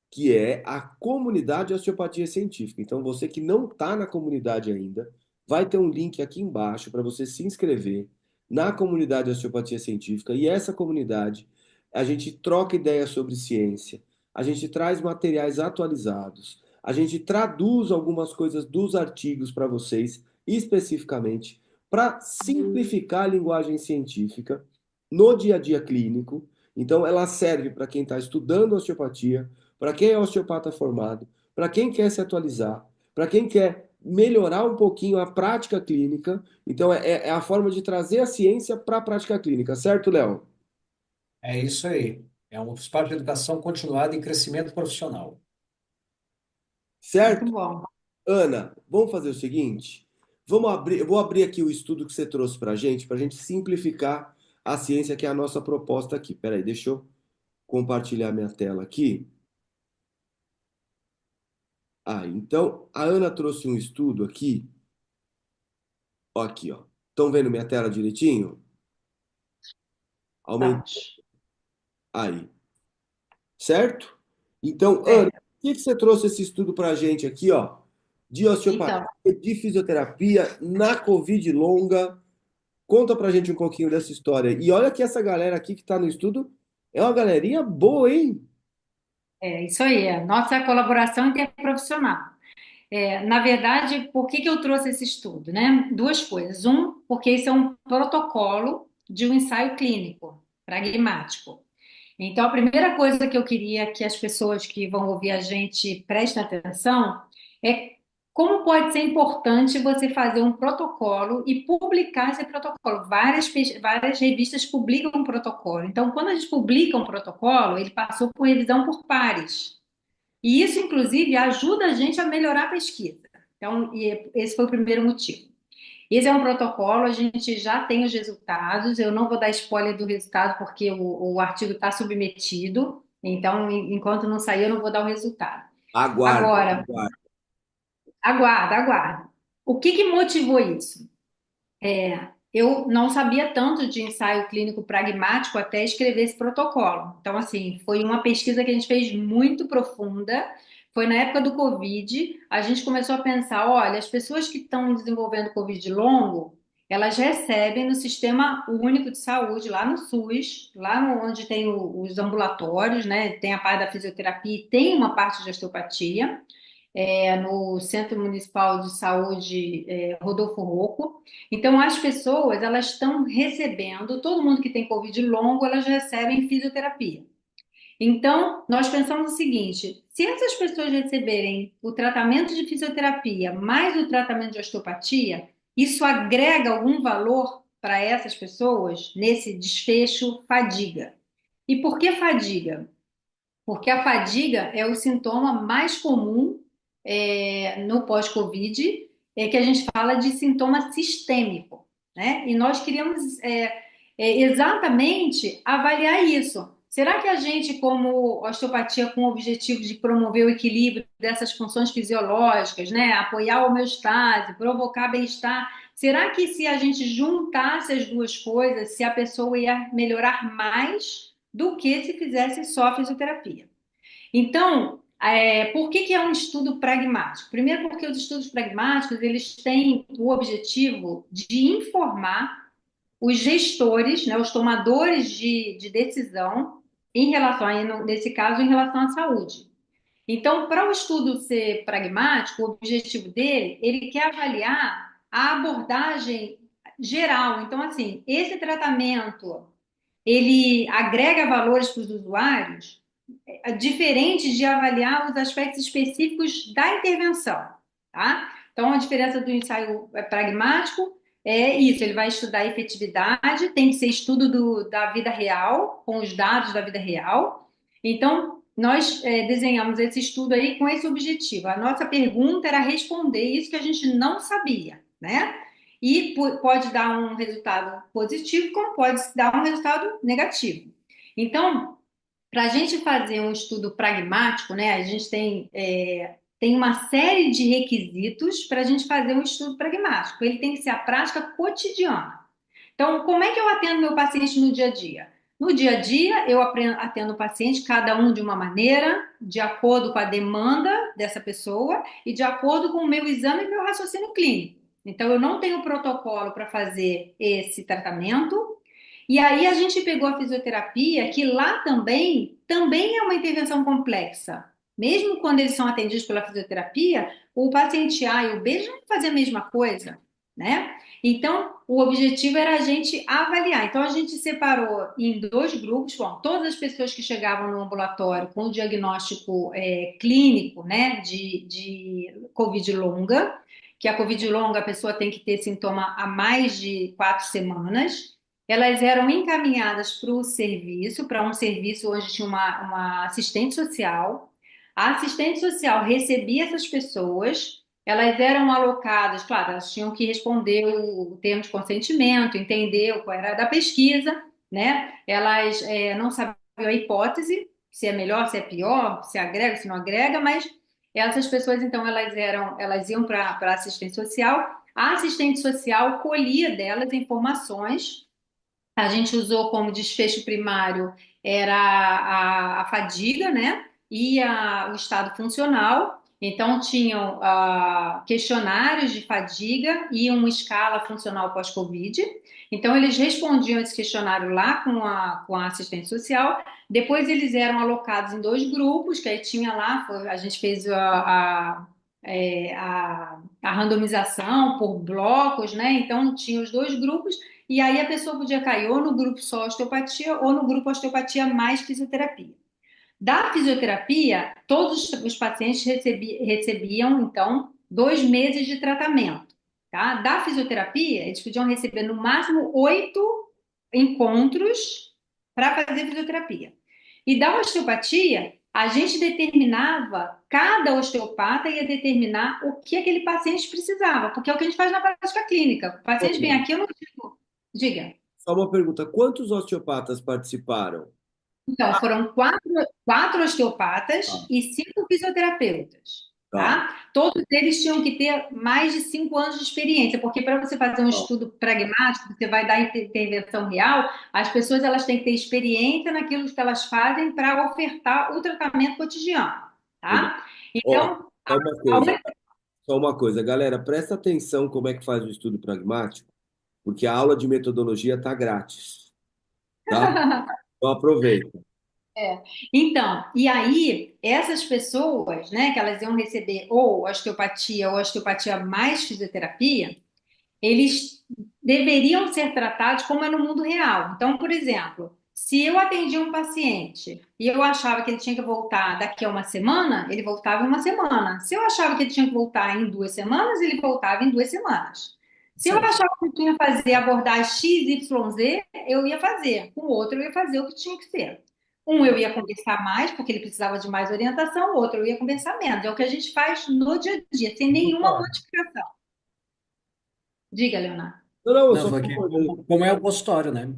que é a comunidade Osteopatia Científica. Então, você que não está na comunidade ainda, vai ter um link aqui embaixo para você se inscrever na comunidade de Osteopatia Científica. E essa comunidade, a gente troca ideias sobre ciência, a gente traz materiais atualizados, a gente traduz algumas coisas dos artigos para vocês, especificamente, para simplificar a linguagem científica no dia a dia clínico. Então, ela serve para quem está estudando osteopatia, para quem é osteopata formado, para quem quer se atualizar, para quem quer melhorar um pouquinho a prática clínica. Então, é a forma de trazer a ciência para a prática clínica, certo, Léo? É isso aí. É um espaço de educação continuada e crescimento profissional. Muito Certo? bom. Ana, vamos fazer o seguinte? Eu vou abrir aqui o estudo que você trouxe para a gente simplificar a ciência, que é a nossa proposta aqui. Peraí, deixa eu compartilhar minha tela aqui. Ah, então a Ana trouxe um estudo aqui. Ó, aqui, ó. Estão vendo minha tela direitinho? Aumenta Estamos. aí, certo? Então, Ana, Certo. por que você trouxe esse estudo para a gente aqui, ó? De osteopatia, Então, de fisioterapia na Covid longa. Conta pra gente um pouquinho dessa história. E olha que essa galera aqui que tá no estudo é uma galerinha boa, hein? é isso aí, é nossa colaboração interprofissional. Na verdade, por que que eu trouxe esse estudo, né? Duas coisas. Um, porque esse é um protocolo de um ensaio clínico, pragmático. Então, a primeira coisa que eu queria que as pessoas que vão ouvir a gente prestem atenção é como pode ser importante você fazer um protocolo e publicar esse protocolo. Várias revistas publicam um protocolo. Então, quando a gente publica um protocolo, ele passou por revisão por pares. E isso, inclusive, ajuda a gente a melhorar a pesquisa. Então, esse foi o primeiro motivo. Esse é um protocolo, a gente já tem os resultados. Eu não vou dar spoiler do resultado, porque o artigo está submetido. Então, enquanto não sair, eu não vou dar o resultado. Aguarda, Agora, aguarda. aguarda, aguarda. O que que motivou isso? Eu não sabia tanto de ensaio clínico pragmático até escrever esse protocolo. Então, assim, foi uma pesquisa que a gente fez muito profunda. Foi na época do Covid, a gente começou a pensar, olha, as pessoas que estão desenvolvendo Covid longo, elas recebem no Sistema Único de Saúde, lá no SUS, onde tem os ambulatórios, né? Tem a parte da fisioterapia e tem uma parte de osteopatia no Centro Municipal de Saúde Rodolfo Rocco. Então, as pessoas elas estão recebendo, todo mundo que tem Covid longo, elas recebem fisioterapia. Então, nós pensamos o seguinte: se essas pessoas receberem o tratamento de fisioterapia mais o tratamento de osteopatia, isso agrega algum valor para essas pessoas nesse desfecho fadiga. E por que fadiga? Porque a fadiga é o sintoma mais comum no pós-Covid, que a gente fala de sintoma sistêmico, né? E nós queríamos exatamente avaliar isso. Será que a gente, como osteopatia com o objetivo de promover o equilíbrio dessas funções fisiológicas, né, apoiar a homeostase, provocar bem-estar, será que se a gente juntasse as duas coisas, se a pessoa ia melhorar mais do que se fizesse só fisioterapia? Então, por que que é um estudo pragmático? Primeiro, porque os estudos pragmáticos eles têm o objetivo de informar os gestores, né, os tomadores de decisão em relação, nesse caso, em relação à saúde. Então, para o estudo ser pragmático, o objetivo dele, ele quer avaliar a abordagem geral. Então, assim, esse tratamento, ele agrega valores para os usuários, diferente de avaliar os aspectos específicos da intervenção, tá? Então, a diferença do ensaio pragmático é isso, ele vai estudar a efetividade, tem que ser estudo da vida real, com os dados da vida real. Então, nós desenhamos esse estudo aí com esse objetivo. A nossa pergunta era responder isso que a gente não sabia, né? E pode dar um resultado positivo, como pode dar um resultado negativo. Então, para a gente fazer um estudo pragmático, né, a gente tem uma série de requisitos para a gente fazer um estudo pragmático. Ele tem que ser a prática cotidiana. Então, como é que eu atendo meu paciente no dia a dia? No dia a dia, eu atendo o paciente, cada um de uma maneira, de acordo com a demanda dessa pessoa e de acordo com o meu exame e meu raciocínio clínico. Então, eu não tenho protocolo para fazer esse tratamento. E aí a gente pegou a fisioterapia, que lá também é uma intervenção complexa. Mesmo quando eles são atendidos pela fisioterapia, o paciente A e o B já vão fazer a mesma coisa, né? Então, o objetivo era a gente avaliar. Então, a gente separou em dois grupos, bom, todas as pessoas que chegavam no ambulatório com o diagnóstico clínico, né, de Covid longa, que a Covid longa a pessoa tem que ter sintoma há mais de 4 semanas. Elas eram encaminhadas para um serviço onde tinha uma assistente social. A assistente social recebia essas pessoas, elas eram alocadas, claro, elas tinham que responder o termo de consentimento, entender qual era da pesquisa, né? Elas não sabiam a hipótese, se é melhor, se é pior, se agrega, se não agrega, mas essas pessoas, então, elas iam para a assistente social. A assistente social colhia delas informações. A gente usou como desfecho primário era a fadiga, né? E o estado funcional. Então, tinham questionários de fadiga e uma escala funcional pós-Covid. Então, eles respondiam esse questionário lá com a assistente social. Depois, eles eram alocados em dois grupos, que aí tinha lá, a gente fez a randomização por blocos, né? Então, tinha os dois grupos. E aí a pessoa podia cair ou no grupo só osteopatia ou no grupo osteopatia mais fisioterapia. Da fisioterapia, todos os pacientes recebiam, então, 2 meses de tratamento. Tá? Da fisioterapia, eles podiam receber no máximo 8 encontros para fazer fisioterapia. E da osteopatia, a gente determinava, cada osteopata ia determinar o que aquele paciente precisava, porque é o que a gente faz na prática clínica. O paciente vem aqui, eu não digo, diga. Só uma pergunta: quantos osteopatas participaram? Então, foram quatro osteopatas Ah, e 5 fisioterapeutas, tá. tá? Todos eles tinham que ter mais de 5 anos de experiência, porque para você fazer um Tá. estudo pragmático, você vai dar intervenção real, as pessoas elas têm que ter experiência naquilo que elas fazem para ofertar o tratamento cotidiano, Legal. tá? Ó, Então, só uma a coisa, única... só uma coisa, galera, presta atenção como é que faz o estudo pragmático, porque a aula de metodologia tá grátis, tá? Então aproveita. Então, e aí, essas pessoas, né, que elas iam receber ou osteopatia mais fisioterapia, eles deveriam ser tratados como é no mundo real. Então, por exemplo, se eu atendia um paciente e eu achava que ele tinha que voltar daqui a uma semana, ele voltava em uma semana. Se eu achava que ele tinha que voltar em 2 semanas, ele voltava em 2 semanas. Se eu Certo. achava que eu tinha que fazer abordagem X, Y, Z, eu ia fazer. Com o outro, eu ia fazer o que tinha que ser. Um eu ia conversar mais, porque ele precisava de mais orientação, o outro eu ia conversar menos. É o que a gente faz no dia a dia, sem nenhuma modificação. Diga, Leonardo. Não, não, eu Não, só foi tô que olhando. como é o consultório, né?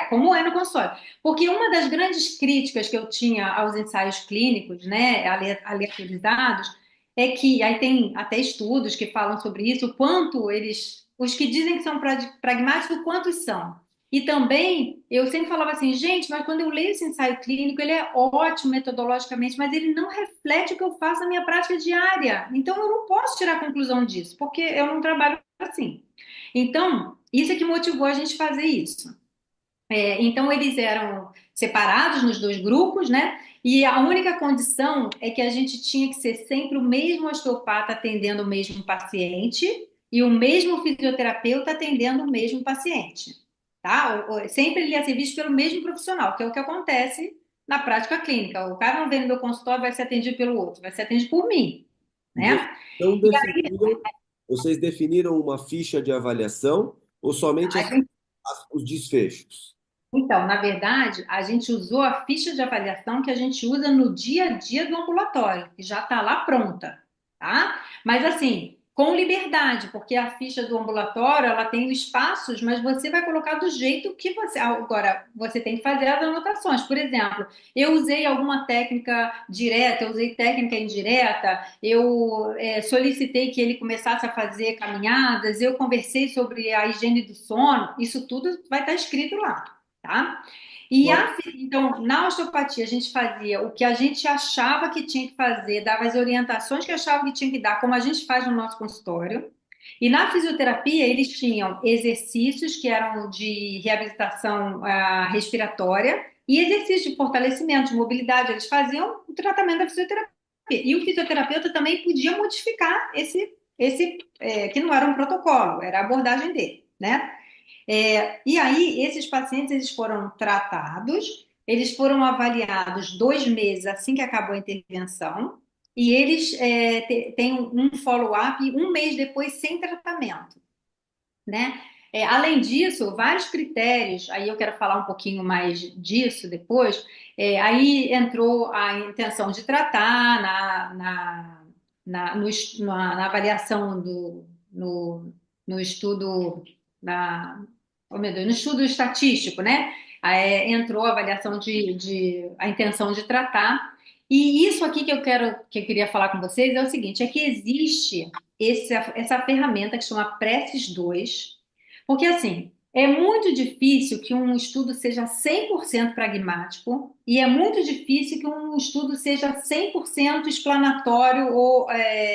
Como é no consultório. Porque uma das grandes críticas que eu tinha aos ensaios clínicos, né, aleatorizados, é que, aí tem até estudos que falam sobre isso, o quanto eles, os que dizem que são pragmáticos, quantos são. E também, eu sempre falava assim, gente, mas quando eu leio esse ensaio clínico, ele é ótimo metodologicamente, mas ele não reflete o que eu faço na minha prática diária. Então, eu não posso tirar a conclusão disso, porque eu não trabalho assim. Então, isso é que motivou a gente fazer isso. Então, eles eram separados nos dois grupos, né? E a única condição é que a gente tinha que ser sempre o mesmo osteopata atendendo o mesmo paciente e o mesmo fisioterapeuta atendendo o mesmo paciente, tá? Sempre ele ia ser visto pelo mesmo profissional, que é o que acontece na prática clínica. O cara não vem no meu consultório, vai ser atendido pelo outro, vai ser atendido por mim, E vocês né? não definiram, vocês definiram uma ficha de avaliação ou somente os desfechos? Então, na verdade, a gente usou a ficha de avaliação que a gente usa no dia a dia do ambulatório, que já está lá pronta, tá? Mas assim, com liberdade, porque a ficha do ambulatório, ela tem os espaços, mas você vai colocar do jeito que você... Agora, você tem que fazer as anotações. Por exemplo, eu usei alguma técnica direta, eu usei técnica indireta, eu solicitei que ele começasse a fazer caminhadas, eu conversei sobre a higiene do sono, isso tudo vai estar escrito lá, tá? Então, na osteopatia, a gente fazia o que a gente achava que tinha que fazer, dava as orientações que achava que tinha que dar, como a gente faz no nosso consultório. E na fisioterapia, eles tinham exercícios que eram de reabilitação respiratória e exercícios de fortalecimento, de mobilidade. Eles faziam o tratamento da fisioterapia. E o fisioterapeuta também podia modificar que não era um protocolo, era a abordagem dele, né? E aí, esses pacientes, eles foram tratados, eles foram avaliados 2 meses assim que acabou a intervenção, e eles têm um follow-up 1 mês depois sem tratamento, né? Além disso, vários critérios, aí eu quero falar um pouquinho mais disso depois, aí entrou a intenção de tratar na avaliação no estudo, oh meu Deus, no estudo estatístico, né? Entrou a avaliação a intenção de tratar, e isso aqui que eu queria falar com vocês é o seguinte, é que existe essa ferramenta que chama Preces 2, porque assim, é muito difícil que um estudo seja 100% pragmático e é muito difícil que um estudo seja 100% explanatório ou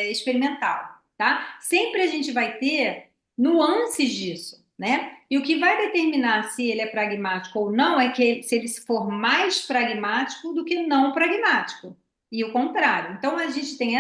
experimental, tá? Sempre a gente vai ter nuances disso, né? E o que vai determinar se ele é pragmático ou não é que se ele for mais pragmático do que não pragmático. E o contrário. Então a gente tem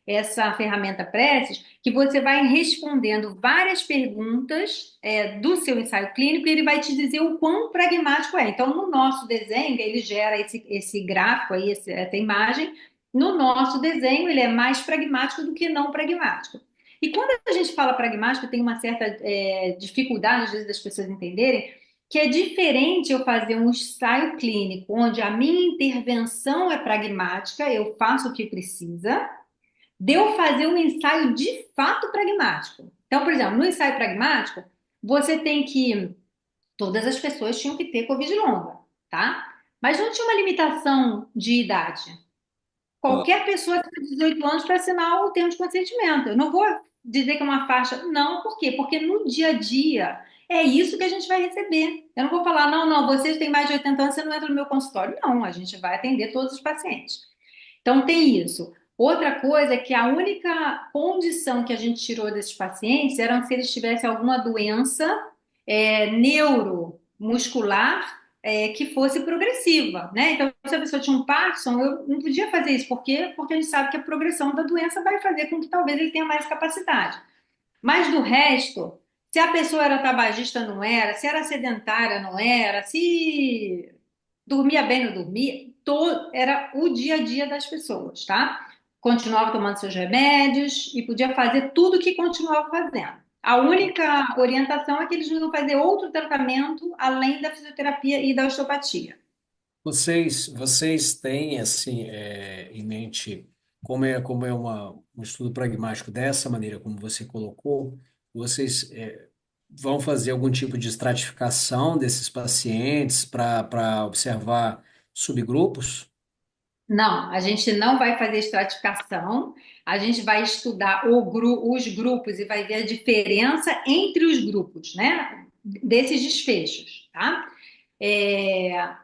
essa ferramenta Preces, que você vai respondendo várias perguntas do seu ensaio clínico e ele vai te dizer o quão pragmático é. Então, no nosso desenho, ele gera esse gráfico aí, essa imagem. No nosso desenho, ele é mais pragmático do que não pragmático. E quando a gente fala pragmático, tem uma certa dificuldade, às vezes, das pessoas entenderem que é diferente eu fazer um ensaio clínico onde a minha intervenção é pragmática, eu faço o que precisa, de eu fazer um ensaio de fato pragmático. Então, por exemplo, no ensaio pragmático, você tem que. Todas as pessoas tinham que ter Covid longa, tá? Mas não tinha uma limitação de idade. Tá. Qualquer pessoa que tem 18 anos para assinar o termo de consentimento. Eu não vou dizer que é uma faixa. Não, por quê? Porque no dia a dia é isso que a gente vai receber. Eu não vou falar, não, não, vocês têm mais de 80 anos, você não entra no meu consultório. Não, a gente vai atender todos os pacientes. Então, tem isso. Outra coisa é que a única condição que a gente tirou desses pacientes era se eles tivessem alguma doença neuromuscular que fosse progressiva, né? Então, se a pessoa tinha um Parkinson, eu não podia fazer isso. Por quê? Porque a gente sabe que a progressão da doença vai fazer com que talvez ele tenha mais capacidade. Mas do resto, se a pessoa era tabagista, não era, se era sedentária, não era, se dormia bem, não dormia, era o dia a dia das pessoas, tá? Continuava tomando seus remédios e podia fazer tudo o que continuava fazendo. A única orientação é que eles não iam fazer outro tratamento além da fisioterapia e da osteopatia. Vocês têm assim em mente como é um estudo pragmático dessa maneira como você colocou, vocês vão fazer algum tipo de estratificação desses pacientes para observar subgrupos? Não, a gente não vai fazer estratificação, a gente vai estudar os grupos e vai ver a diferença entre os grupos, né? Desses desfechos, tá?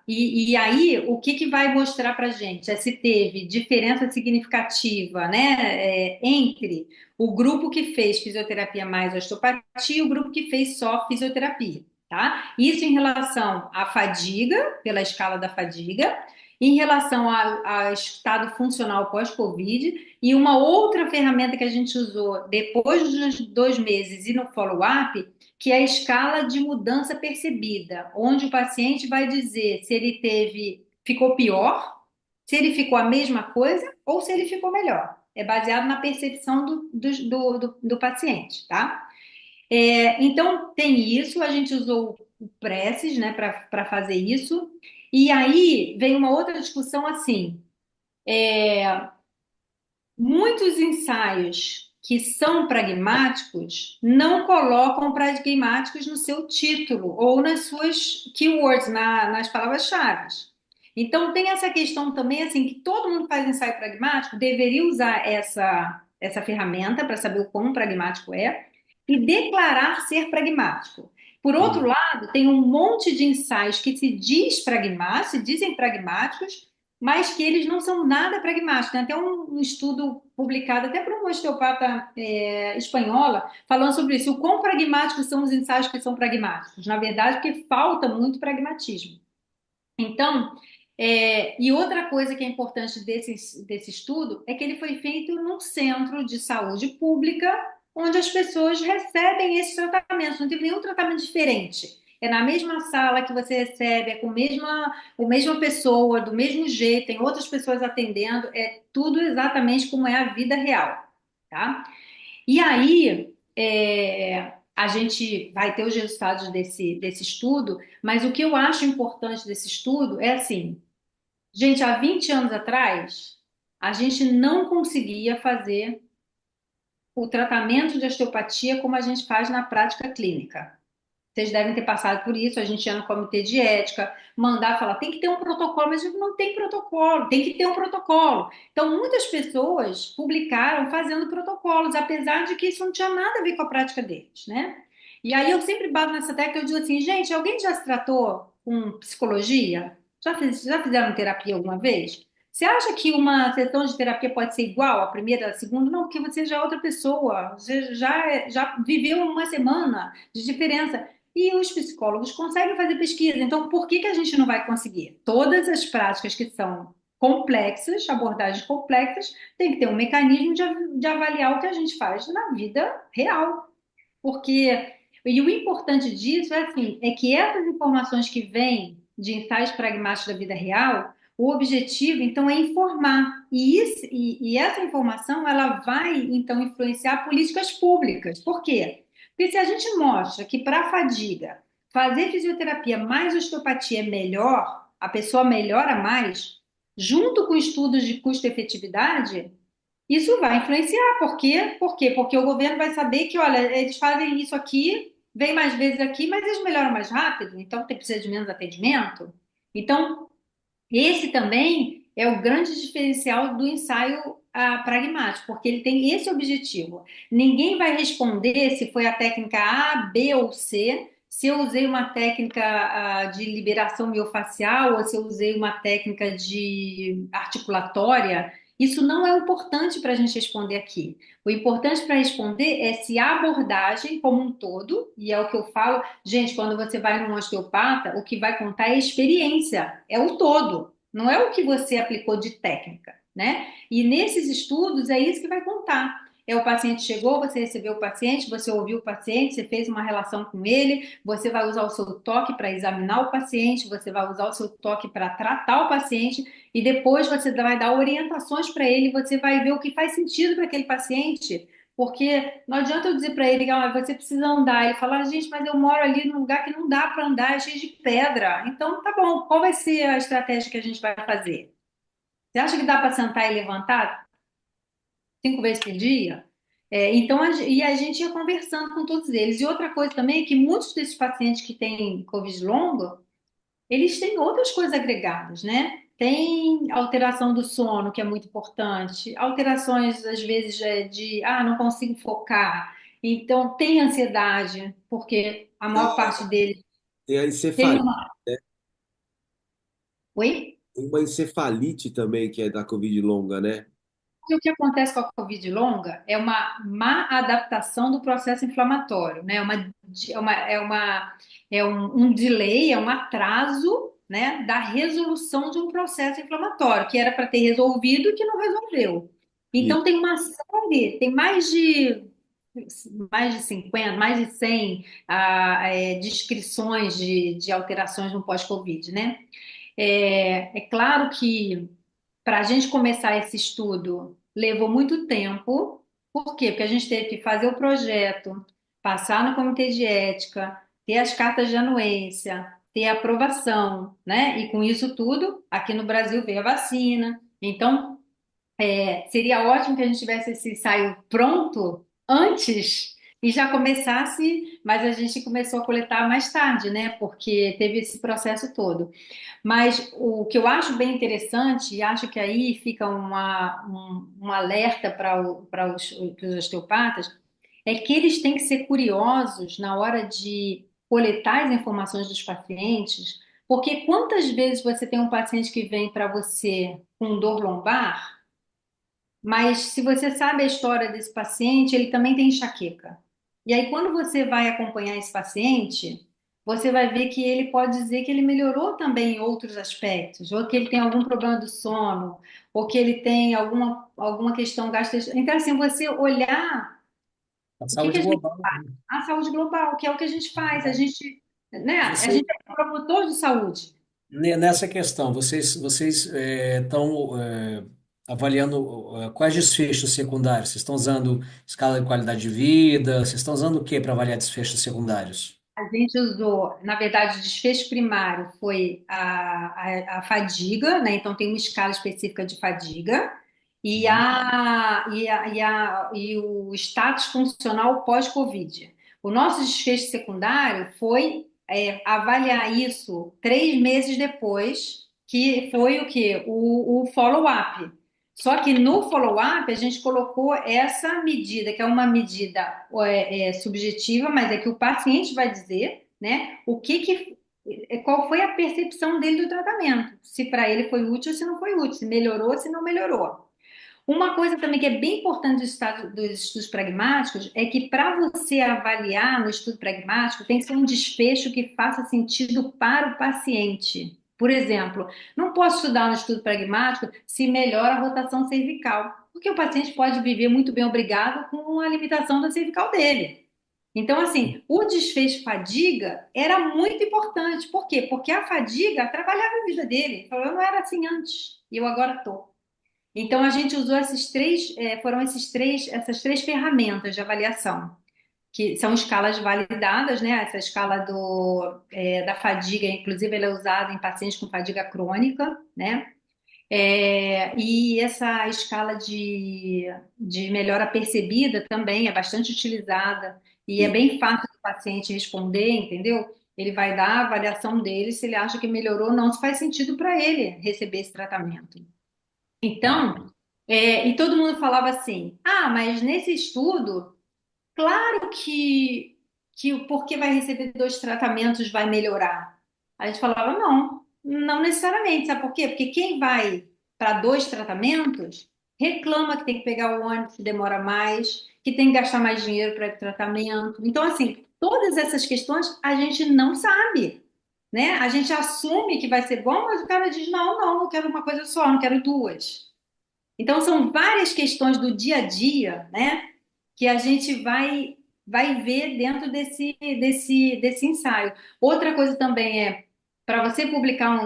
E aí, o que vai mostrar para a gente? É se teve diferença significativa, né, entre o grupo que fez fisioterapia mais osteopatia e o grupo que fez só fisioterapia, tá? Isso em relação à fadiga, pela escala da fadiga, em relação ao estado funcional pós-Covid, e uma outra ferramenta que a gente usou depois dos 2 meses e no follow-up, que é a escala de mudança percebida, onde o paciente vai dizer se ele ficou pior, se ele ficou a mesma coisa ou se ele ficou melhor. É baseado na percepção do paciente, tá? Então, tem isso, a gente usou o Preces, né, para fazer isso. E aí vem uma outra discussão assim: muitos ensaios que são pragmáticos não colocam pragmáticos no seu título ou nas suas keywords, nas palavras-chave. Então, tem essa questão também, assim, que todo mundo que faz ensaio pragmático deveria usar essa ferramenta para saber o quão pragmático é e declarar ser pragmático. Por outro Uhum. lado, tem um monte de ensaios que se dizem pragmáticos, mas que eles não são nada pragmáticos. Tem até um estudo publicado até por uma osteopata espanhola falando sobre isso, o quão pragmáticos são os ensaios que são pragmáticos. Na verdade, porque falta muito pragmatismo. Então, e outra coisa que é importante desse estudo é que ele foi feito num centro de saúde pública, onde as pessoas recebem esses tratamentos, não tem nenhum tratamento diferente. É na mesma sala que você recebe, é com a mesma pessoa, do mesmo jeito, tem outras pessoas atendendo, é tudo exatamente como é a vida real, tá? E aí, a gente vai ter os resultados desse estudo, mas o que eu acho importante desse estudo é assim, gente, há 20 anos atrás, a gente não conseguia fazer o tratamento de osteopatia como a gente faz na prática clínica. Vocês devem ter passado por isso, a gente ia no comitê de ética, mandar falar, tem que ter um protocolo, mas não tem protocolo, tem que ter um protocolo. Então, muitas pessoas publicaram fazendo protocolos, apesar de que isso não tinha nada a ver com a prática deles, né? E aí eu sempre bato nessa tecla, eu digo assim, gente, alguém já se tratou com psicologia? Já fizeram terapia alguma vez? Você acha que uma sessão de terapia pode ser igual à primeira, à segunda? Não, porque você já é outra pessoa, você já viveu uma semana de diferença. E os psicólogos conseguem fazer pesquisa, então por que que a gente não vai conseguir? Todas as práticas que são complexas, abordagens complexas, tem que ter um mecanismo de avaliar o que a gente faz na vida real. Porque, e o importante disso é assim, é que essas informações que vêm de ensaios pragmáticos da vida real, o objetivo, então, é informar. E essa informação, ela vai, então, influenciar políticas públicas. Por quê? Porque se a gente mostra que para a fadiga, fazer fisioterapia mais osteopatia é melhor, a pessoa melhora mais, junto com estudos de custo-efetividade, isso vai influenciar. Por quê? Por quê? Porque o governo vai saber que, olha, eles fazem isso aqui, vem mais vezes aqui, mas eles melhoram mais rápido, então tem precisa de menos atendimento. Então, esse também é o grande diferencial do ensaio pragmático, porque ele tem esse objetivo. Ninguém vai responder se foi a técnica A, B ou C, se eu usei uma técnica de liberação miofacial ou se eu usei uma técnica de articulatória. Isso não é importante para a gente responder aqui. O importante para responder é se a abordagem como um todo, e é o que eu falo, gente, quando você vai num osteopata, o que vai contar é a experiência, é o todo, não é o que você aplicou de técnica, né? E nesses estudos é isso que vai contar. É o paciente chegou, você recebeu o paciente, você ouviu o paciente, você fez uma relação com ele, você vai usar o seu toque para examinar o paciente, você vai usar o seu toque para tratar o paciente e depois você vai dar orientações para ele, você vai ver o que faz sentido para aquele paciente. Porque não adianta eu dizer para ele, ah, você precisa andar. Ele fala, gente, mas eu moro ali num lugar que não dá para andar, é cheio de pedra. Então, tá bom, qual vai ser a estratégia que a gente vai fazer? Você acha que dá para sentar e levantar 5 vezes por dia? Então, e a gente ia conversando com todos eles. E outra coisa também é que muitos desses pacientes que têm Covid longo, eles têm outras coisas agregadas, né? Tem alteração do sono, que é muito importante, alterações, às vezes, não consigo focar. Então, tem ansiedade, porque a maior parte deles Tem a tem encefalite, uma. Oi? tem uma encefalite também, que é da Covid longa, né? E o que acontece com a Covid longa é uma má adaptação do processo inflamatório, né? É um delay, é um atraso, né, da resolução de um processo inflamatório, que era para ter resolvido e que não resolveu. E, Então, tem uma série, tem mais de 50, mais de 100 descrições de alterações no pós-Covid, né? É claro que para a gente começar esse estudo levou muito tempo. Por quê? Porque a gente teve que fazer o projeto, passar no comitê de ética, ter as cartas de anuência, ter a aprovação, né? E com isso tudo, aqui no Brasil veio a vacina. Então, seria ótimo que a gente tivesse esse ensaio pronto antes e já começasse, mas a gente começou a coletar mais tarde, né? Porque teve esse processo todo. Mas o que eu acho bem interessante, e acho que aí fica um alerta para os osteopatas, é que eles têm que ser curiosos na hora de coletar as informações dos pacientes, Porque quantas vezes você tem um paciente que vem para você com dor lombar, mas se você sabe a história desse paciente, ele também tem enxaqueca. E aí, quando você vai acompanhar esse paciente, você vai ver que ele pode dizer que ele melhorou também em outros aspectos, ou que ele tem algum problema do sono, ou que ele tem alguma questão gastrointestinal. Então, assim, você olhar A o que saúde a gente global, faz, né? a saúde global, que é o que a gente faz, a gente, né, a Você, gente é promotor de saúde. nessa questão, vocês estão avaliando quais desfechos secundários? Vocês estão usando escala de qualidade de vida? Vocês estão usando o que para avaliar desfechos secundários? A gente usou, na verdade, o desfecho primário foi a fadiga, né? Então tem uma escala específica de fadiga Sim. e o status funcional pós-Covid. O nosso desfecho secundário foi avaliar isso 3 meses depois, que foi o quê? O follow-up. Só que no follow-up a gente colocou essa medida, que é uma medida subjetiva, mas é que o paciente vai dizer, né, qual foi a percepção dele do tratamento, se para ele foi útil ou se não foi útil, se melhorou ou se não melhorou. Uma coisa também que é bem importante dos estudos pragmáticos é que para você avaliar no estudo pragmático tem que ser um desfecho que faça sentido para o paciente. Por exemplo, não posso estudar no estudo pragmático se melhora a rotação cervical, porque o paciente pode viver muito bem obrigado com a limitação da cervical dele. Então, assim, o desfecho fadiga era muito importante. Por quê? Porque a fadiga atrapalhava a vida dele. Ele falou, eu não era assim antes, e eu agora estou. Então, a gente usou essas três ferramentas de avaliação, que são escalas validadas, né? Essa escala da fadiga, inclusive, ela é usada em pacientes com fadiga crônica, né? E essa escala de melhora percebida também é bastante utilizada e é Sim. bem fácil do paciente responder, entendeu? Ele vai dar a avaliação dele, se ele acha que melhorou ou não, se faz sentido para ele receber esse tratamento. Tá. Então, e todo mundo falava assim: ah, mas nesse estudo, claro que porque vai receber 2 tratamentos vai melhorar. A gente falava: não, não necessariamente. Sabe por quê? Porque quem vai para 2 tratamentos reclama que tem que pegar o ônibus que demora mais, que tem que gastar mais dinheiro para ir para tratamento. Então, assim, todas essas questões a gente não sabe. Né? A gente assume que vai ser bom, mas o cara diz: não, não, eu quero uma coisa só, não quero duas. Então, são várias questões do dia a dia, né, que a gente vai ver dentro desse ensaio. Outra coisa também é, para você publicar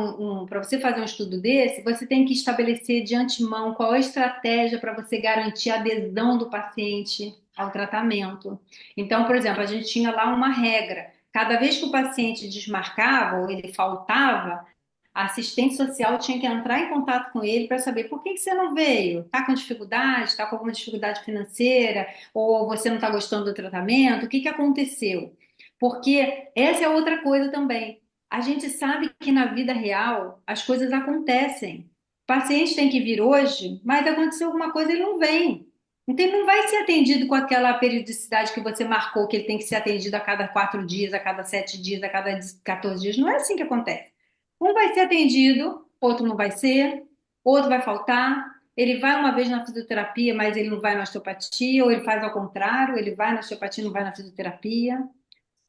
para você fazer um estudo desse, você tem que estabelecer de antemão qual é a estratégia para você garantir a adesão do paciente ao tratamento. Então, por exemplo, a gente tinha lá uma regra. Cada vez que o paciente desmarcava ou ele faltava, a assistente social tinha que entrar em contato com ele para saber por que você não veio? Está com dificuldade? Está com alguma dificuldade financeira? Ou você não está gostando do tratamento? O que aconteceu? Porque essa é outra coisa também. A gente sabe que na vida real as coisas acontecem. O paciente tem que vir hoje, mas aconteceu alguma coisa e ele não vem. Então, ele não vai ser atendido com aquela periodicidade que você marcou, que ele tem que ser atendido a cada 4 dias, a cada 7 dias, a cada 14 dias. Não é assim que acontece. Um vai ser atendido, outro não vai ser, outro vai faltar. Ele vai uma vez na fisioterapia, mas ele não vai na osteopatia, ou ele faz ao contrário, ele vai na osteopatia, e não vai na fisioterapia.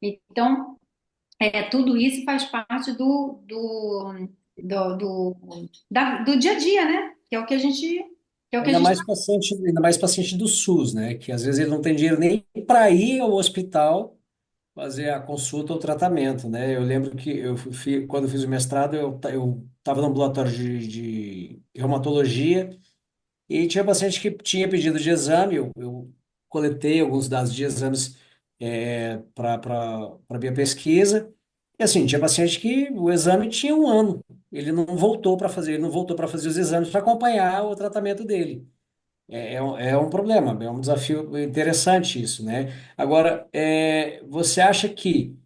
Então, tudo isso faz parte do dia a dia, né? Que é o que a gente, que é o que a gente Ainda mais paciente do SUS, né? Que às vezes ele não tem dinheiro nem para ir ao hospital fazer a consulta ou tratamento, né? Eu lembro que quando eu fiz o mestrado, eu estava no ambulatório de reumatologia e tinha paciente que tinha pedido de exame, eu coletei alguns dados de exames para minha pesquisa, e assim, tinha paciente que o exame tinha um ano, ele não voltou para fazer os exames para acompanhar o tratamento dele. É um problema, é um desafio interessante isso, né? Agora, você acha que,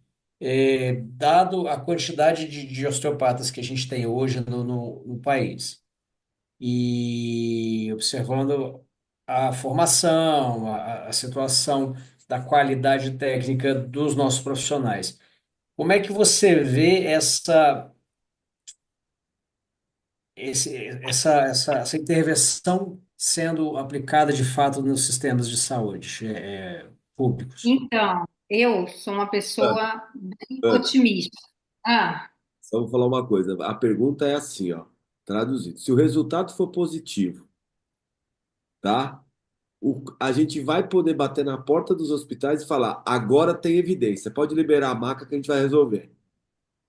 dado a quantidade de osteopatas que a gente tem hoje no país, e observando a formação, a situação da qualidade técnica dos nossos profissionais, como é que você vê essa essa intervenção sendo aplicada de fato nos sistemas de saúde públicos? Então, eu sou uma Ana, pessoa bem Ana, otimista. Ah, só vou falar uma coisa. A pergunta é assim, ó, traduzido. Se o resultado for positivo, tá? A gente vai poder bater na porta dos hospitais e falar, agora tem evidência, pode liberar a maca que a gente vai resolver.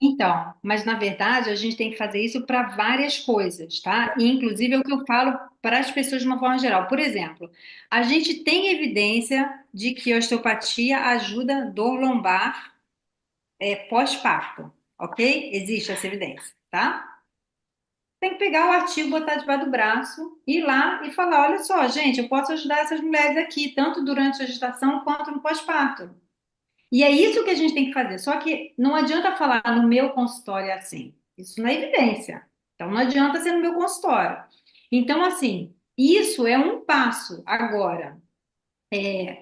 então, mas na verdade a gente tem que fazer isso para várias coisas, tá? E, inclusive é o que eu falo para as pessoas de uma forma geral. Por exemplo, a gente tem evidência de que a osteopatia ajuda dor lombar pós-parto, ok? Existe essa evidência, tá? Tem que pegar o artigo, botar debaixo do braço, ir lá e falar: olha só, gente, eu posso ajudar essas mulheres aqui, tanto durante a gestação quanto no pós-parto. E é isso que a gente tem que fazer. Só que não adianta falar no meu consultório é assim. Isso não é evidência. Então não adianta ser no meu consultório. Então, assim, isso é um passo. Agora,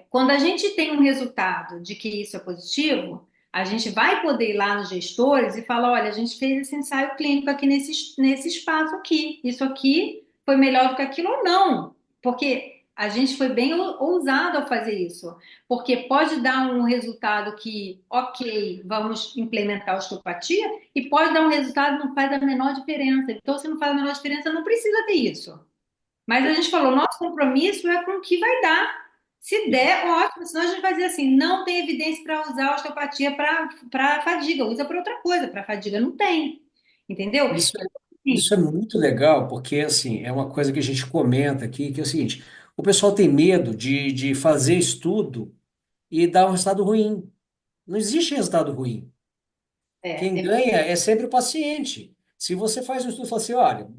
quando a gente tem um resultado de que isso é positivo, a gente vai poder ir lá nos gestores e falar: olha, a gente fez esse ensaio clínico aqui nesse espaço aqui. Isso aqui foi melhor do que aquilo ou não. Porque a gente foi bem ousado ao fazer isso. Porque pode dar um resultado que, ok, vamos implementar a osteopatia, e pode dar um resultado que não faz a menor diferença. Então, se não faz a menor diferença, não precisa ter isso. Mas a gente falou, nosso compromisso é com o que vai dar. Se der, ótimo, senão a gente vai dizer assim, não tem evidência para usar a osteopatia para fadiga, usa para outra coisa, para fadiga não tem. Entendeu? Isso, Sim. isso é muito legal, porque assim, é uma coisa que a gente comenta aqui, que é o seguinte, o pessoal tem medo de fazer estudo e dar um resultado ruim. Não existe resultado ruim. Quem É ganha é sempre o paciente. Se você faz um estudo e fala assim, olha,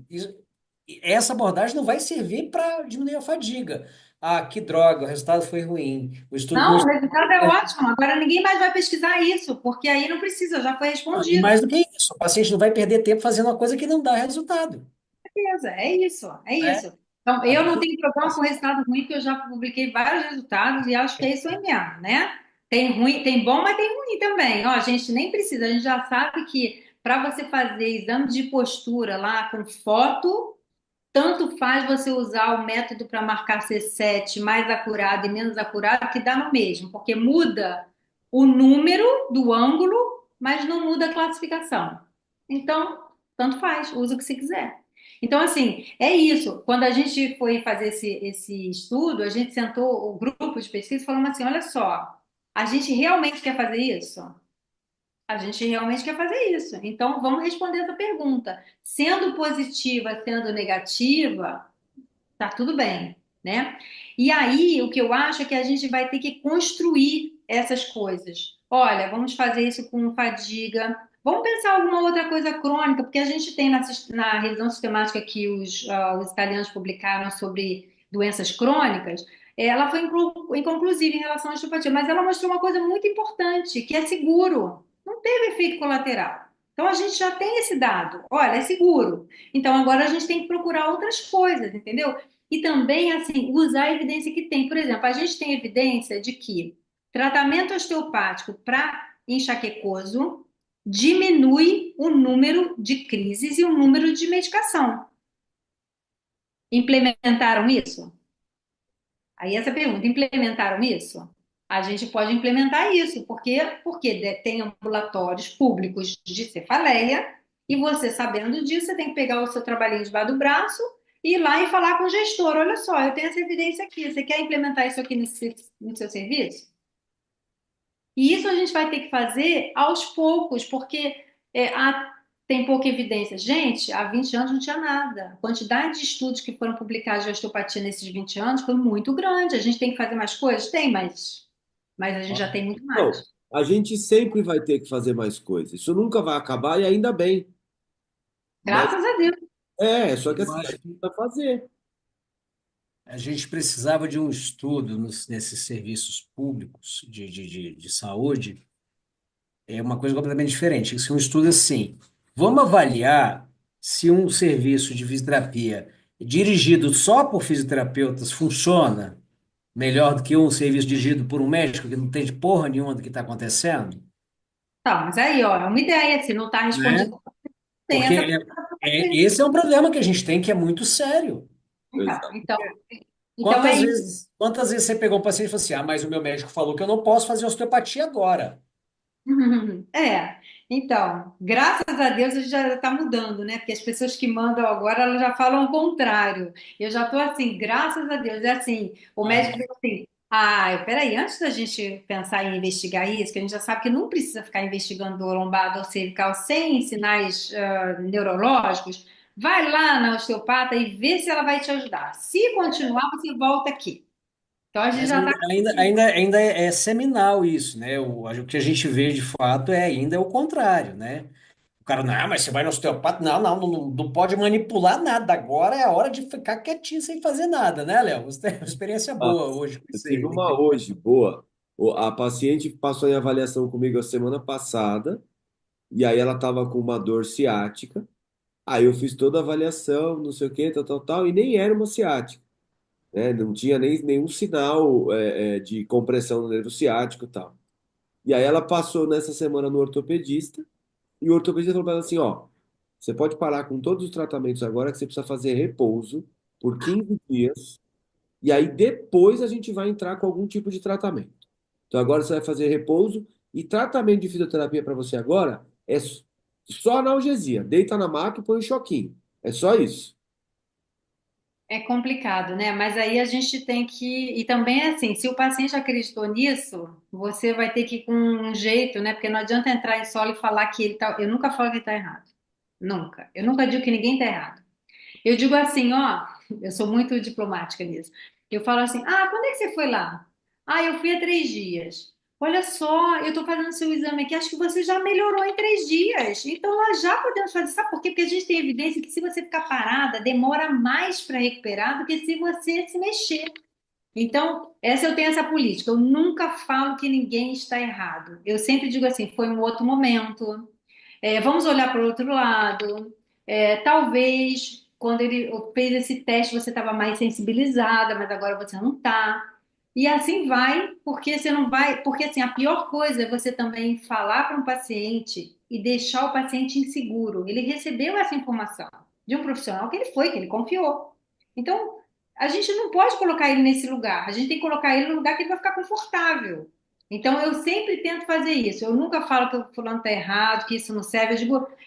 essa abordagem não vai servir para diminuir a fadiga. Ah, que droga, o resultado foi ruim. O estudo Não, o mostrou. resultado é ótimo. Agora ninguém mais vai pesquisar isso, porque aí não precisa, já foi E respondido. mais do que isso, o paciente não vai perder tempo fazendo uma coisa que não dá resultado, Beleza, é isso, é né? isso. Então, eu Até não porque tenho problema com resultado ruim, porque eu já publiquei vários resultados e acho que é isso aí mesmo, né? Tem ruim, tem bom, mas tem ruim também. Ó, a gente nem precisa, a gente já sabe que para você fazer exame de postura lá com foto, tanto faz você usar o método para marcar C7 mais acurado e menos acurado, que dá no mesmo, porque muda o número do ângulo, mas não muda a classificação. Então, tanto faz, usa o que você quiser. Então, assim, é isso. Quando a gente foi fazer esse estudo, a gente sentou, o grupo de pesquisa, e falou assim: olha só, a gente realmente quer fazer isso? A gente realmente quer fazer isso. Então, vamos responder essa pergunta. Sendo positiva, sendo negativa, tá tudo bem, né? E aí, o que eu acho é que a gente vai ter que construir essas coisas. Olha, vamos fazer isso com fadiga. Vamos pensar alguma outra coisa crônica, porque a gente tem na revisão sistemática que os italianos publicaram sobre doenças crônicas, ela foi inconclusiva em relação à osteopatia, mas ela mostrou uma coisa muito importante, que é seguro. Não teve efeito colateral. Então a gente já tem esse dado. Olha, é seguro. Então agora a gente tem que procurar outras coisas, entendeu? E também, assim, usar a evidência que tem. Por exemplo, a gente tem evidência de que tratamento osteopático para enxaquecoso diminui o número de crises e o número de medicação. Implementaram isso? Aí essa pergunta, implementaram isso? A gente pode implementar isso, porque tem ambulatórios públicos de cefaleia, e você sabendo disso, você tem que pegar o seu trabalhinho debaixo do braço e ir lá e falar com o gestor, olha só, eu tenho essa evidência aqui, você quer implementar isso aqui no seu serviço? E isso a gente vai ter que fazer aos poucos, porque tem pouca evidência. Gente, há 20 anos não tinha nada. A quantidade de estudos que foram publicados de osteopatia nesses 20 anos foi muito grande. A gente tem que fazer mais coisas? Tem, mas a gente já tem muito Não, mais. a gente sempre vai ter que fazer mais coisas. Isso nunca vai acabar e ainda bem. Mas Graças a Deus. só que eu assim, a acho gente que vai fazer. a gente precisava de um estudo nesses serviços públicos de saúde, é uma coisa completamente diferente. Esse é um estudo assim. Vamos avaliar se um serviço de fisioterapia dirigido só por fisioterapeutas funciona melhor do que um serviço dirigido por um médico que não tem de porra nenhuma do que está acontecendo, Tá, mas aí, ó, é uma ideia. Se não está né? respondido, tem Porque essa. esse é um problema que a gente tem que é muito sério. Então, Exato. então, então é isso. Quantas vezes você pegou um paciente e falou assim, ah, mas o meu médico falou que eu não posso fazer osteopatia agora. É, então, graças a Deus a gente já está mudando, né? Porque as pessoas que mandam agora, elas já falam o contrário. Eu já estou assim, graças a Deus. É assim, o médico Ah, diz assim, peraí, antes da gente pensar em investigar isso, que a gente já sabe que não precisa ficar investigando dor lombar ou cervical sem sinais neurológicos, vai lá na osteopata e vê se ela vai te ajudar. Se continuar, você volta aqui. Então a gente mas já está. ainda é seminal isso, né? O que a gente vê de fato é ainda é o contrário, né? O cara, não, mas você vai no osteopata? Não pode manipular nada. Agora é a hora de ficar quietinho sem fazer nada, né, Léo? Você tem uma experiência Ah, boa hoje com eu isso tive aí. uma hoje, boa. A paciente passou em avaliação comigo a semana passada, e aí ela estava com uma dor ciática. Aí eu fiz toda a avaliação, não sei o que, tal, tal, tal, e nem era uma ciática, né? Não tinha nem nenhum sinal de compressão no nervo ciático e tal. E aí ela passou nessa semana no ortopedista, e o ortopedista falou para ela assim, ó, você pode parar com todos os tratamentos agora, que você precisa fazer repouso por 15 dias, e aí depois a gente vai entrar com algum tipo de tratamento. Então agora você vai fazer repouso, e tratamento de fisioterapia para você agora é só analgesia. Deita na maca e põe um choquinho. É só isso. É complicado, né? Mas aí a gente tem que. E também é assim: se o paciente acreditou nisso, você vai ter que ir com um jeito, né? Porque não adianta entrar em solo e falar que ele tá. Eu nunca falo que ele tá errado. Nunca. Eu nunca digo que ninguém tá errado. Eu digo assim: ó, eu sou muito diplomática nisso. Eu falo assim: quando é que você foi lá? Eu fui há 3 dias. Olha só, eu tô fazendo seu exame aqui, acho que você já melhorou em 3 dias. Então, nós já podemos fazer. Sabe por quê? Porque a gente tem evidência que se você ficar parada, demora mais para recuperar do que se você se mexer. Então, eu tenho essa política. Eu nunca falo que ninguém está errado. Eu sempre digo assim: foi um outro momento. Vamos olhar para o outro lado. Talvez quando ele fez esse teste você estava mais sensibilizada, mas agora você não está. E assim vai, porque você não vai. Porque assim, a pior coisa é você também falar para um paciente e deixar o paciente inseguro. Ele recebeu essa informação de um profissional que ele confiou. Então, a gente não pode colocar ele nesse lugar. A gente tem que colocar ele no lugar que ele vai ficar confortável. Então, eu sempre tento fazer isso. Eu nunca falo que o fulano está errado, que isso não serve.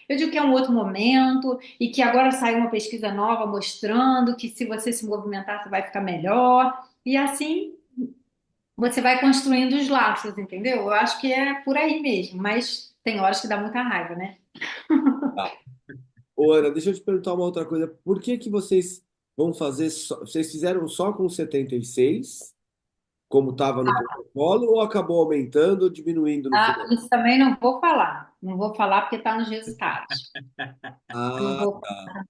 Eu digo que é um outro momento e que agora saiu uma pesquisa nova mostrando que se você se movimentar, você vai ficar melhor. E assim você vai construindo os laços, entendeu? Eu acho que é por aí mesmo, mas tem horas que dá muita raiva, né? Tá. Ô, Ana, deixa eu te perguntar uma outra coisa. Por que que vocês vão fazer vocês fizeram só com 76, como estava no protocolo, ou acabou aumentando ou diminuindo no final? Isso também não vou falar. Não vou falar porque está nos resultados. Não Ah, vou. tá.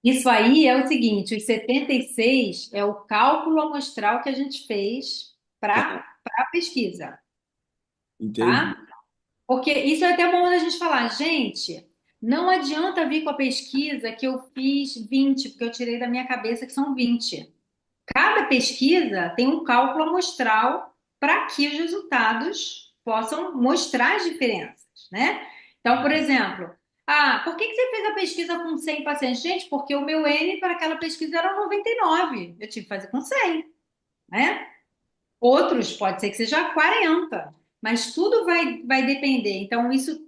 Isso aí é o seguinte, os 76 é o cálculo amostral que a gente fez Tá. para a pesquisa, Entendi. tá? Porque isso é até bom a gente falar, gente, não adianta vir com a pesquisa que eu fiz 20, porque eu tirei da minha cabeça que são 20. Cada pesquisa tem um cálculo amostral para que os resultados possam mostrar as diferenças, né? Então, por exemplo, por que que você fez a pesquisa com 100 pacientes? Gente, porque o meu N para aquela pesquisa era 99. Eu tive que fazer com 100, né? Outros pode ser que seja 40, mas tudo vai depender. Então, isso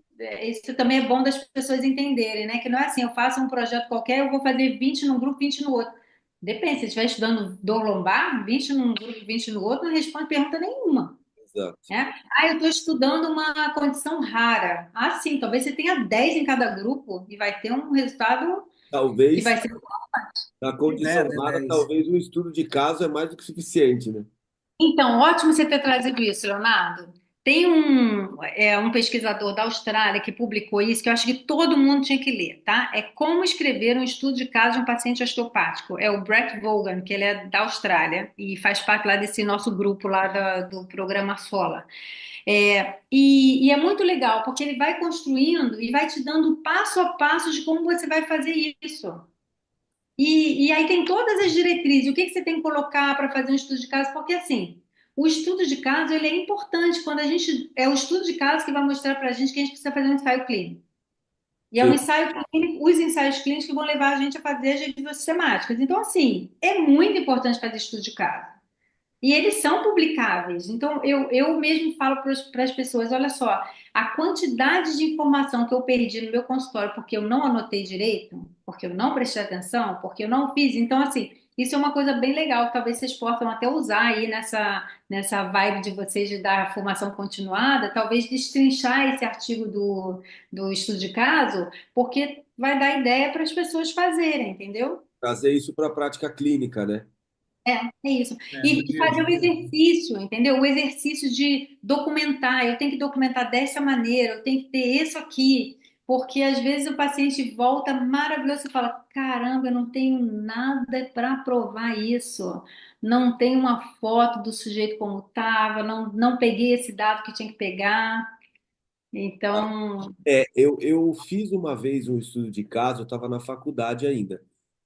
também é bom das pessoas entenderem, né? Que não é assim, eu faço um projeto qualquer, eu vou fazer 20 num grupo, 20 no outro. Depende, se você estiver estudando dor lombar, 20 num grupo, 20 no outro, não responde pergunta nenhuma, Exato. né? Eu estou estudando uma condição rara. Sim, talvez você tenha 10 em cada grupo e vai ter um resultado que Talvez, vai ser. na Quem condição dera, rara, 10. talvez um estudo de caso é mais do que suficiente, né? Então, ótimo você ter trazido isso, Leonardo. Tem um pesquisador da Austrália que publicou isso, que eu acho que todo mundo tinha que ler, tá? É Como Escrever um Estudo de Caso de um Paciente Osteopático. É o Brett Vaughan, que ele é da Austrália e faz parte lá desse nosso grupo lá do programa SOLA. E é muito legal, porque ele vai construindo e vai te dando passo a passo de como você vai fazer isso. E aí tem todas as diretrizes, o que que você tem que colocar para fazer um estudo de caso, porque assim, o estudo de caso ele é importante quando a gente é o estudo de caso que vai mostrar para a gente que a gente precisa fazer um ensaio clínico. E é um ensaio clínico, os ensaios clínicos que vão levar a gente a fazer as revisões sistemáticas. Então, assim, é muito importante fazer estudo de caso. E eles são publicáveis. Então, eu mesmo falo para as pessoas: olha só, a quantidade de informação que eu perdi no meu consultório porque eu não anotei direito, porque eu não prestei atenção, porque eu não fiz. Então, assim, isso é uma coisa bem legal, que talvez vocês possam até usar aí nessa vibe de vocês de dar formação continuada, talvez destrinchar esse artigo do estudo de caso, porque vai dar ideia para as pessoas fazerem, entendeu? Trazer isso para a prática clínica, né? É isso. No E dia a fazer o dia. exercício, entendeu? O exercício de documentar. Eu tenho que documentar dessa maneira, eu tenho que ter isso aqui. Porque às vezes o paciente volta maravilhoso e fala: caramba, eu não tenho nada para provar isso. Não tenho uma foto do sujeito como estava, não peguei esse dado que tinha que pegar. Então, Eu fiz uma vez um estudo de caso, eu estava na faculdade ainda,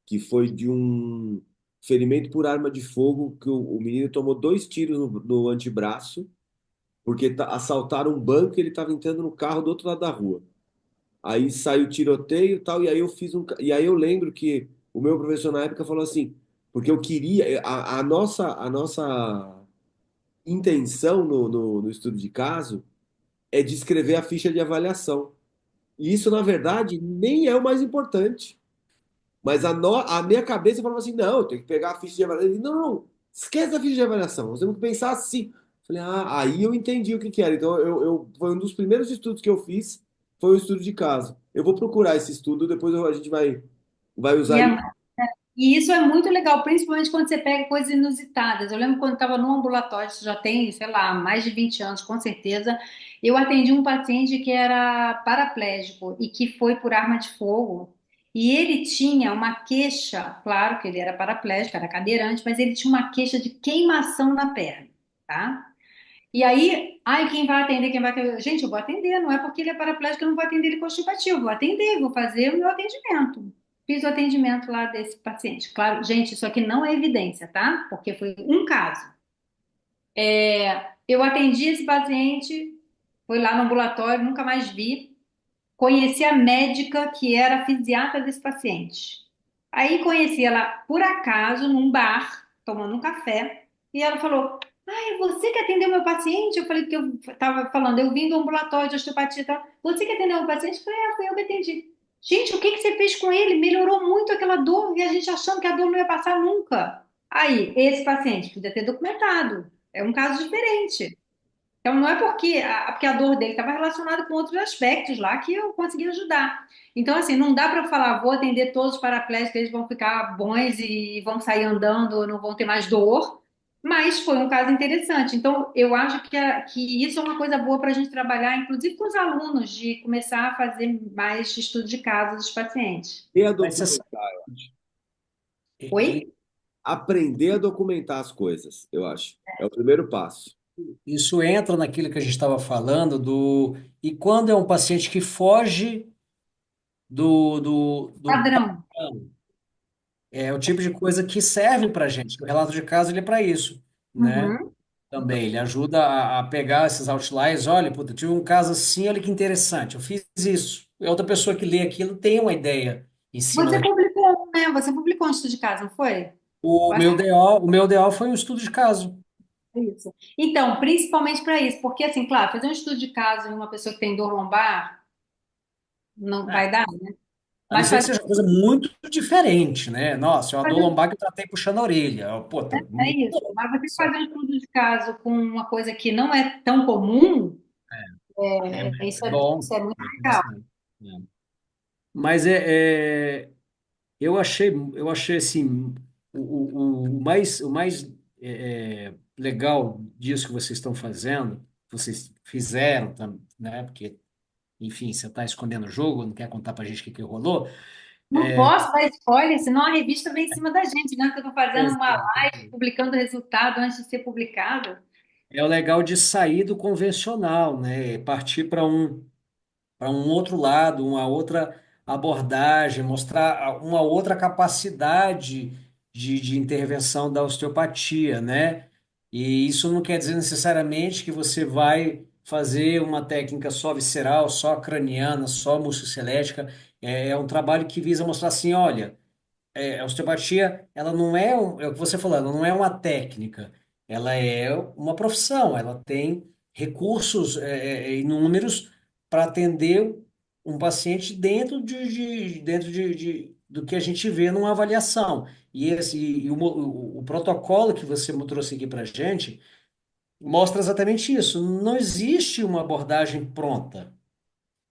que foi de um ferimento por arma de fogo, que o menino tomou 2 tiros no antebraço, porque assaltaram um banco e ele estava entrando no carro do outro lado da rua. Aí saiu tiroteio e tal, e aí eu fiz e aí eu lembro que o meu professor na época falou assim, porque eu queria, a nossa intenção no estudo de caso é descrever a ficha de avaliação. E isso, na verdade, nem é o mais importante. Mas a minha cabeça falava assim: não, eu tenho que pegar a ficha de avaliação. Ele, não, não, esquece a ficha de avaliação, nós temos que pensar assim. Falei, aí eu entendi o que que era. Então, foi um dos primeiros estudos que eu fiz, foi o estudo de caso. Eu vou procurar esse estudo, depois a gente vai e usar é ele. E isso é muito legal, principalmente quando você pega coisas inusitadas. Eu lembro quando estava no ambulatório, isso já tem, sei lá, mais de 20 anos, com certeza. Eu atendi um paciente que era paraplégico e que foi por arma de fogo. E ele tinha uma queixa, claro que ele era paraplégico, era cadeirante, mas ele tinha uma queixa de queimação na perna, tá? E aí, ai, quem vai atender, quem vai atender? Gente, eu vou atender, não é porque ele é paraplégico que eu não vou atender ele constipativo, vou atender, vou fazer o meu atendimento. Fiz o atendimento lá desse paciente. Claro, gente, isso aqui não é evidência, tá? Porque foi um caso. Eu atendi esse paciente, foi lá no ambulatório, nunca mais vi. Conheci a médica que era a fisiatra desse paciente. Aí conheci ela por acaso num bar, tomando um café, e ela falou: ah, é você que atendeu meu paciente? Eu falei que eu estava falando, eu vim do ambulatório de osteopatia e tal. Você que atendeu meu paciente? Eu falei: foi eu que atendi. Gente, o que que você fez com ele? Melhorou muito aquela dor e a gente achando que a dor não ia passar nunca. Aí, esse paciente podia ter documentado. É um caso diferente. Então, não é porque a dor dele estava relacionada com outros aspectos lá que eu consegui ajudar. Então, assim, não dá para falar: vou atender todos os paraplégicos, eles vão ficar bons e vão sair andando, não vão ter mais dor. Mas foi um caso interessante. Então, eu acho que isso é uma coisa boa para a gente trabalhar, inclusive com os alunos, de começar a fazer mais estudo de caso dos pacientes. E a Mas você sabe, documentar, Oi? aprender a documentar as coisas, eu acho. É o primeiro passo. isso entra naquilo que a gente estava falando do. E quando é um paciente que foge do Padrão. padrão, é o tipo de coisa que serve para a gente. O relato de caso ele é para isso, né? Uhum. Também ele ajuda a pegar esses outliers. Olha, puta, tive um caso assim, olha que interessante, eu fiz isso. E a outra pessoa que lê aquilo tem uma ideia em cima Você daquilo. publicou, né? Você publicou um estudo de caso, não foi? O Eu acho meu DO, o meu DO foi um estudo de caso. Isso. Então, principalmente para isso, porque assim, claro, fazer um estudo de caso em uma pessoa que tem dor lombar não vai dar, né? A não Mas ser que fazer, seja coisa muito diferente, né? Nossa, é uma dor lombar que eu tratei puxando a orelha. Pô, tá é muito isso. bom. Mas você fazer um estudo de caso com uma coisa que não é tão comum, É bom, isso é muito é legal. interessante. É. Mas eu achei assim, o mais legal disso que vocês estão fazendo, vocês fizeram, né? Porque, enfim, você está escondendo o jogo, não quer contar pra gente o que que rolou. Não posso dar spoiler, senão a revista vem em cima da gente, né? Que eu estou fazendo uma live, Exato. publicando o resultado antes de ser publicado. É o legal de sair do convencional, né? Partir para um outro lado, uma outra abordagem, mostrar uma outra capacidade de intervenção da osteopatia, né? E isso não quer dizer necessariamente que você vai fazer uma técnica só visceral, só craniana, só musculoesquelética. É um trabalho que visa mostrar assim, olha, a osteopatia, ela não é, é o que você falou, ela não é uma técnica, ela é uma profissão, ela tem recursos inúmeros para atender um paciente do que a gente vê numa avaliação. O protocolo que você trouxe aqui para a gente mostra exatamente isso. Não existe uma abordagem pronta.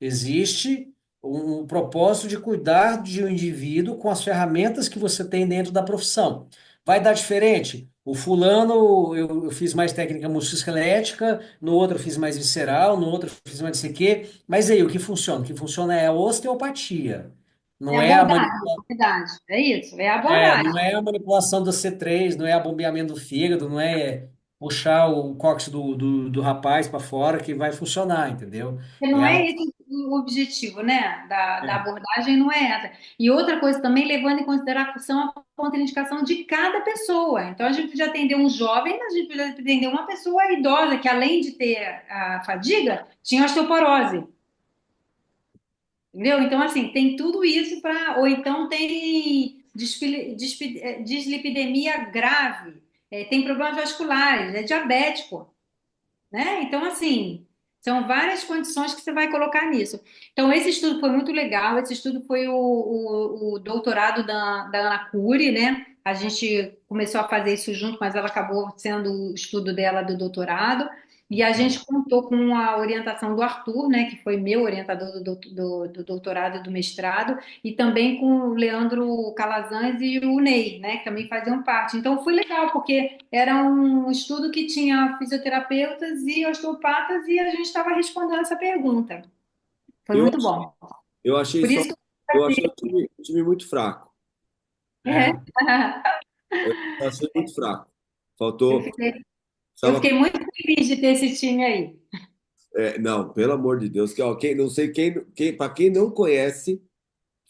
Existe um propósito de cuidar de um indivíduo com as ferramentas que você tem dentro da profissão. Vai dar diferente? O fulano, eu fiz mais técnica musculoesquelética, no outro eu fiz mais visceral, no outro eu fiz mais não sei o quê. Mas aí, o que funciona? O que funciona é a osteopatia. É Não é a abordagem, na verdade. É isso, é abordagem. não é a manipulação do C3, não é a bombeamento do fígado, não é puxar o cóccix do rapaz para fora que vai funcionar, entendeu? Porque É não a, é esse o objetivo, né, da é, abordagem, não é essa. E outra coisa também, levando em consideração a contraindicação de cada pessoa. Então, a gente podia atender um jovem, a gente podia atender uma pessoa idosa, que além de ter a fadiga, tinha osteoporose. Entendeu? Então, assim, tem tudo isso para. Ou então tem dislipidemia grave, tem problemas vasculares, é diabético, né? Então, assim, são várias condições que você vai colocar nisso. Então, esse estudo foi muito legal. Esse estudo foi o doutorado da Ana Cury, né? A gente começou a fazer isso junto, mas ela acabou sendo o estudo dela do doutorado. E a gente contou com a orientação do Arthur, né, que foi meu orientador do doutorado e do mestrado, e também com o Leandro Calazans e o Ney, né, que também faziam parte. Então foi legal, porque era um estudo que tinha fisioterapeutas e osteopatas e a gente estava respondendo essa pergunta. Foi Eu, muito bom. eu achei Por só, isso que eu achei o time muito fraco. é, Eu achei muito fraco. eu Faltou, fiquei, eu precisava, fiquei muito feliz de ter esse time aí. não, pelo amor de Deus, que ó, não sei para quem não conhece,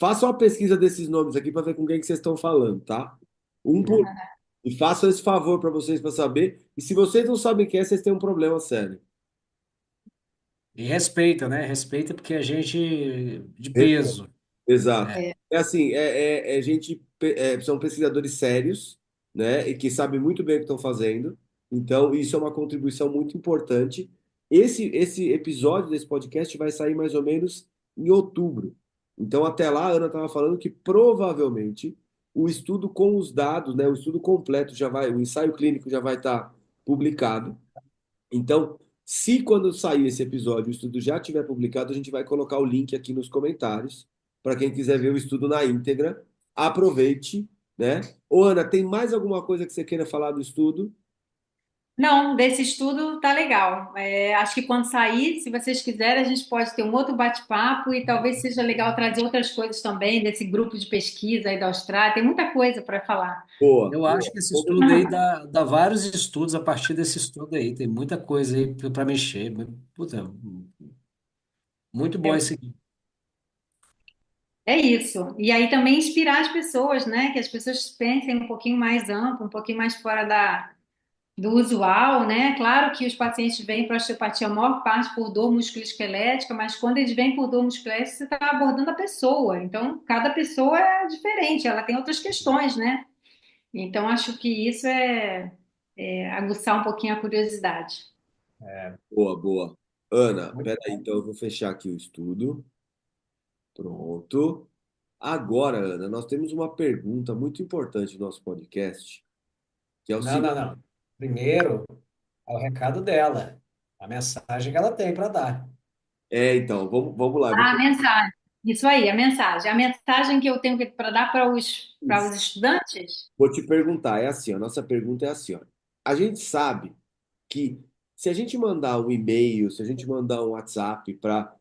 faça uma pesquisa desses nomes aqui para ver com quem que vocês estão falando, tá? Um por e façam esse favor para vocês para saber. E se vocês não sabem quem é, vocês têm um problema sério. e respeita, né? Respeita porque a gente de peso. Exato. É. É, É assim, são pesquisadores sérios, né, e que sabem muito bem o que estão fazendo. Então, isso é uma contribuição muito importante. Esse episódio desse podcast vai sair mais ou menos em outubro. Então, até lá, a Ana estava falando que provavelmente o estudo com os dados, né, o estudo completo já vai, o ensaio clínico já vai estar publicado. Então, se quando sair esse episódio o estudo já tiver publicado, a gente vai colocar o link aqui nos comentários para quem quiser ver o estudo na íntegra. Aproveite, né? Ô, Ana, tem mais alguma coisa que você queira falar do estudo? não, desse estudo tá legal. Acho que quando sair, se vocês quiserem, a gente pode ter um outro bate-papo e talvez seja legal trazer outras coisas também desse grupo de pesquisa aí da Austrália. Tem muita coisa para falar. Boa, Eu acho boa. que esse estudo aí dá vários estudos a partir desse estudo aí. Tem muita coisa aí para mexer. Puta, muito bom esse aqui. É isso. E aí também inspirar as pessoas, né? Que as pessoas pensem um pouquinho mais amplo, um pouquinho mais fora do usual, né? Claro que os pacientes vêm para osteopatia, a maior parte por dor musculoesquelética, mas quando eles vêm por dor musculoesquelética, você está abordando a pessoa. Então, cada pessoa é diferente, ela tem outras questões, né? Então, acho que isso é aguçar um pouquinho a curiosidade. Boa, boa. Ana, Muito peraí, bom. então eu vou fechar aqui o estudo. Pronto. Agora, Ana, nós temos uma pergunta muito importante no nosso podcast, que é o Não, seguinte. não, não. Primeiro, é o recado dela, a mensagem que ela tem para dar. Então, vamos lá. Ah, a mensagem. Isso aí, a mensagem. A mensagem que eu tenho para dar para os estudantes. Vou te perguntar, é assim, a nossa pergunta é assim, ó. A gente sabe que se a gente mandar um e-mail, se a gente mandar um WhatsApp para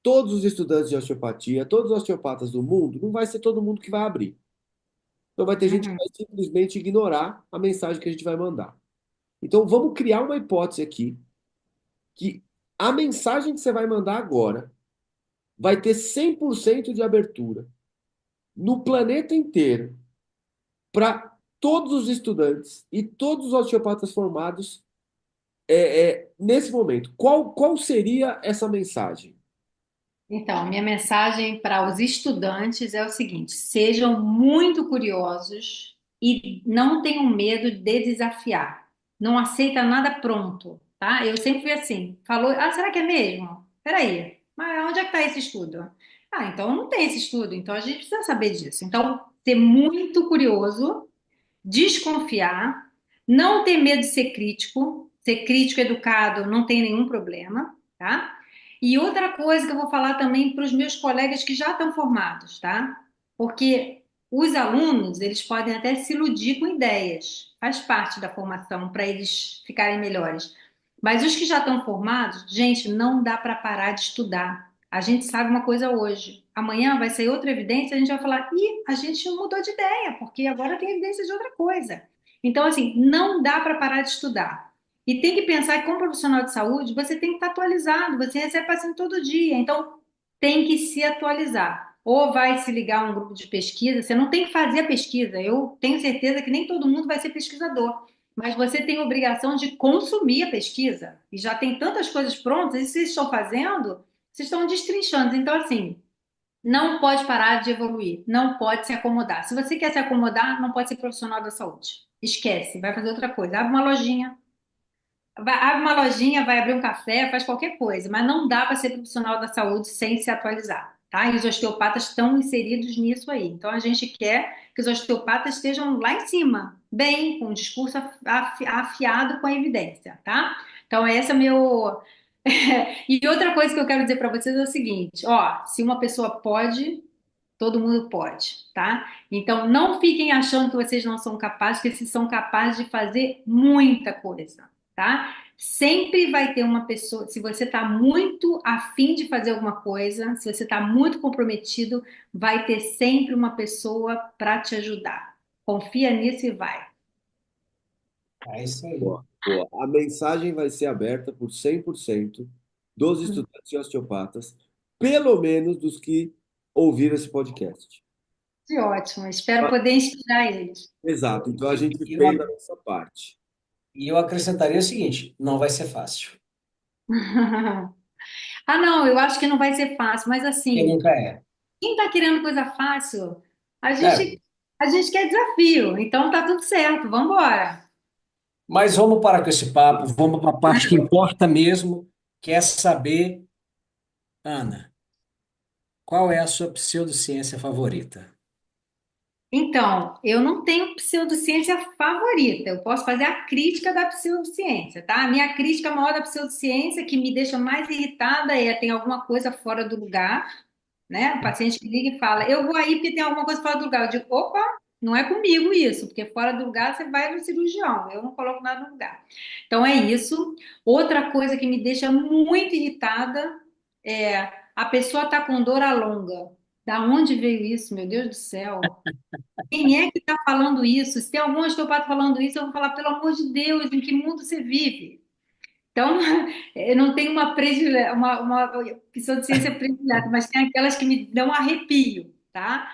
todos os estudantes de osteopatia, todos os osteopatas do mundo, não vai ser todo mundo que vai abrir. Então vai ter gente que Uhum. vai simplesmente ignorar a mensagem que a gente vai mandar. Então vamos criar uma hipótese aqui que a mensagem que você vai mandar agora vai ter 100% de abertura no planeta inteiro para todos os estudantes e todos os osteopatas formados nesse momento, qual seria essa mensagem? Então, minha mensagem para os estudantes é o seguinte: sejam muito curiosos e não tenham medo de desafiar. Não aceita nada pronto, tá? Eu sempre fui assim. Falou, será que é mesmo? Peraí, mas onde é que está esse estudo? Então não tem esse estudo, então a gente precisa saber disso. Então, ser muito curioso, desconfiar, não ter medo de ser crítico educado não tem nenhum problema, tá? E outra coisa que eu vou falar também para os meus colegas que já estão formados, tá? Porque os alunos, eles podem até se iludir com ideias, faz parte da formação para eles ficarem melhores. Mas os que já estão formados, gente, não dá para parar de estudar. A gente sabe uma coisa hoje. Amanhã vai sair outra evidência, a gente vai falar, ih, a gente mudou de ideia, porque agora tem evidência de outra coisa. Então, assim, não dá para parar de estudar. E tem que pensar que, como profissional de saúde, você tem que estar atualizado, você recebe paciente todo dia, então tem que se atualizar. Ou vai se ligar a um grupo de pesquisa, você não tem que fazer a pesquisa. Eu tenho certeza que nem todo mundo vai ser pesquisador, mas você tem a obrigação de consumir a pesquisa. E já tem tantas coisas prontas, e se vocês estão fazendo, vocês estão destrinchando. Então, assim, não pode parar de evoluir, não pode se acomodar. Se você quer se acomodar, não pode ser profissional da saúde. Esquece, vai fazer outra coisa. Abre uma lojinha, abre uma lojinha, vai abrir um café, faz qualquer coisa, mas não dá para ser profissional da saúde sem se atualizar, tá? E os osteopatas estão inseridos nisso aí. Então a gente quer que os osteopatas estejam lá em cima, bem, com o discurso afiado com a evidência, tá? Então esse é meu. E outra coisa que eu quero dizer para vocês é o seguinte, ó, se uma pessoa pode, todo mundo pode, tá? Então não fiquem achando que vocês não são capazes, que vocês são capazes de fazer muita coisa, tá? Sempre vai ter uma pessoa, se você está muito afim de fazer alguma coisa, se você está muito comprometido, vai ter sempre uma pessoa para te ajudar. Confia nisso e vai. É isso aí. Boa, boa. A mensagem vai ser aberta por 100% dos estudantes e osteopatas, pelo menos dos que ouviram esse podcast. Que ótimo, espero poder inspirar eles. Exato. Então a gente E fez a nossa parte. eu acrescentaria o seguinte: não vai ser fácil. Ah, não, eu acho que não vai ser fácil, mas Porque assim, nunca é. quem tá querendo coisa fácil, a É, gente, a gente quer desafio, então tá tudo certo, vamos embora. mas vamos parar com esse papo, vamos para a parte que importa mesmo, que é saber, Ana, qual é a sua pseudociência favorita? Então, eu não tenho pseudociência favorita, eu posso fazer a crítica da pseudociência, tá? A minha crítica maior da pseudociência, que me deixa mais irritada, é tem alguma coisa fora do lugar, né? O paciente que liga e fala, eu vou aí porque tem alguma coisa fora do lugar. Eu digo, opa, não é comigo isso, porque fora do lugar você vai no cirurgião, eu não coloco nada no lugar. Então é isso. Outra coisa que me deixa muito irritada é a pessoa tá com dor à longa. Da onde veio isso, meu Deus do céu? Quem é que está falando isso? Se tem algum osteopata falando isso, eu vou falar, pelo amor de Deus, em que mundo você vive? Então, eu não tenho uma pseudociência predileta, mas tem aquelas que me dão arrepio, tá?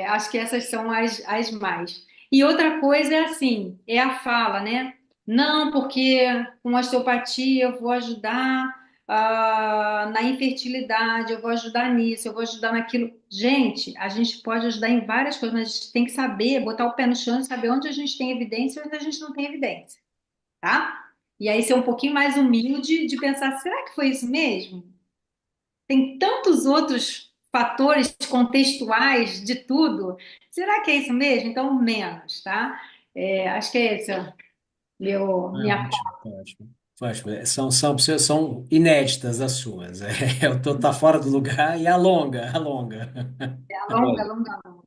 Acho que essas são as mais. E outra coisa é assim, é a fala, né? Não, porque com osteopatia eu vou ajudar na infertilidade, eu vou ajudar nisso, eu vou ajudar naquilo. Gente, a gente pode ajudar em várias coisas, mas a gente tem que saber, botar o pé no chão e saber onde a gente tem evidência e onde a gente não tem evidência, tá? E aí ser um pouquinho mais humilde de pensar, será que foi isso mesmo? Tem tantos outros fatores contextuais de tudo. Será que é isso mesmo? Então, menos, tá? Acho que é esse ó, É minha ótimo, é ótimo. Ótimo. São inéditas as suas. Eu tô tá fora do lugar e alonga, alonga. longa, Olha, longa, longa.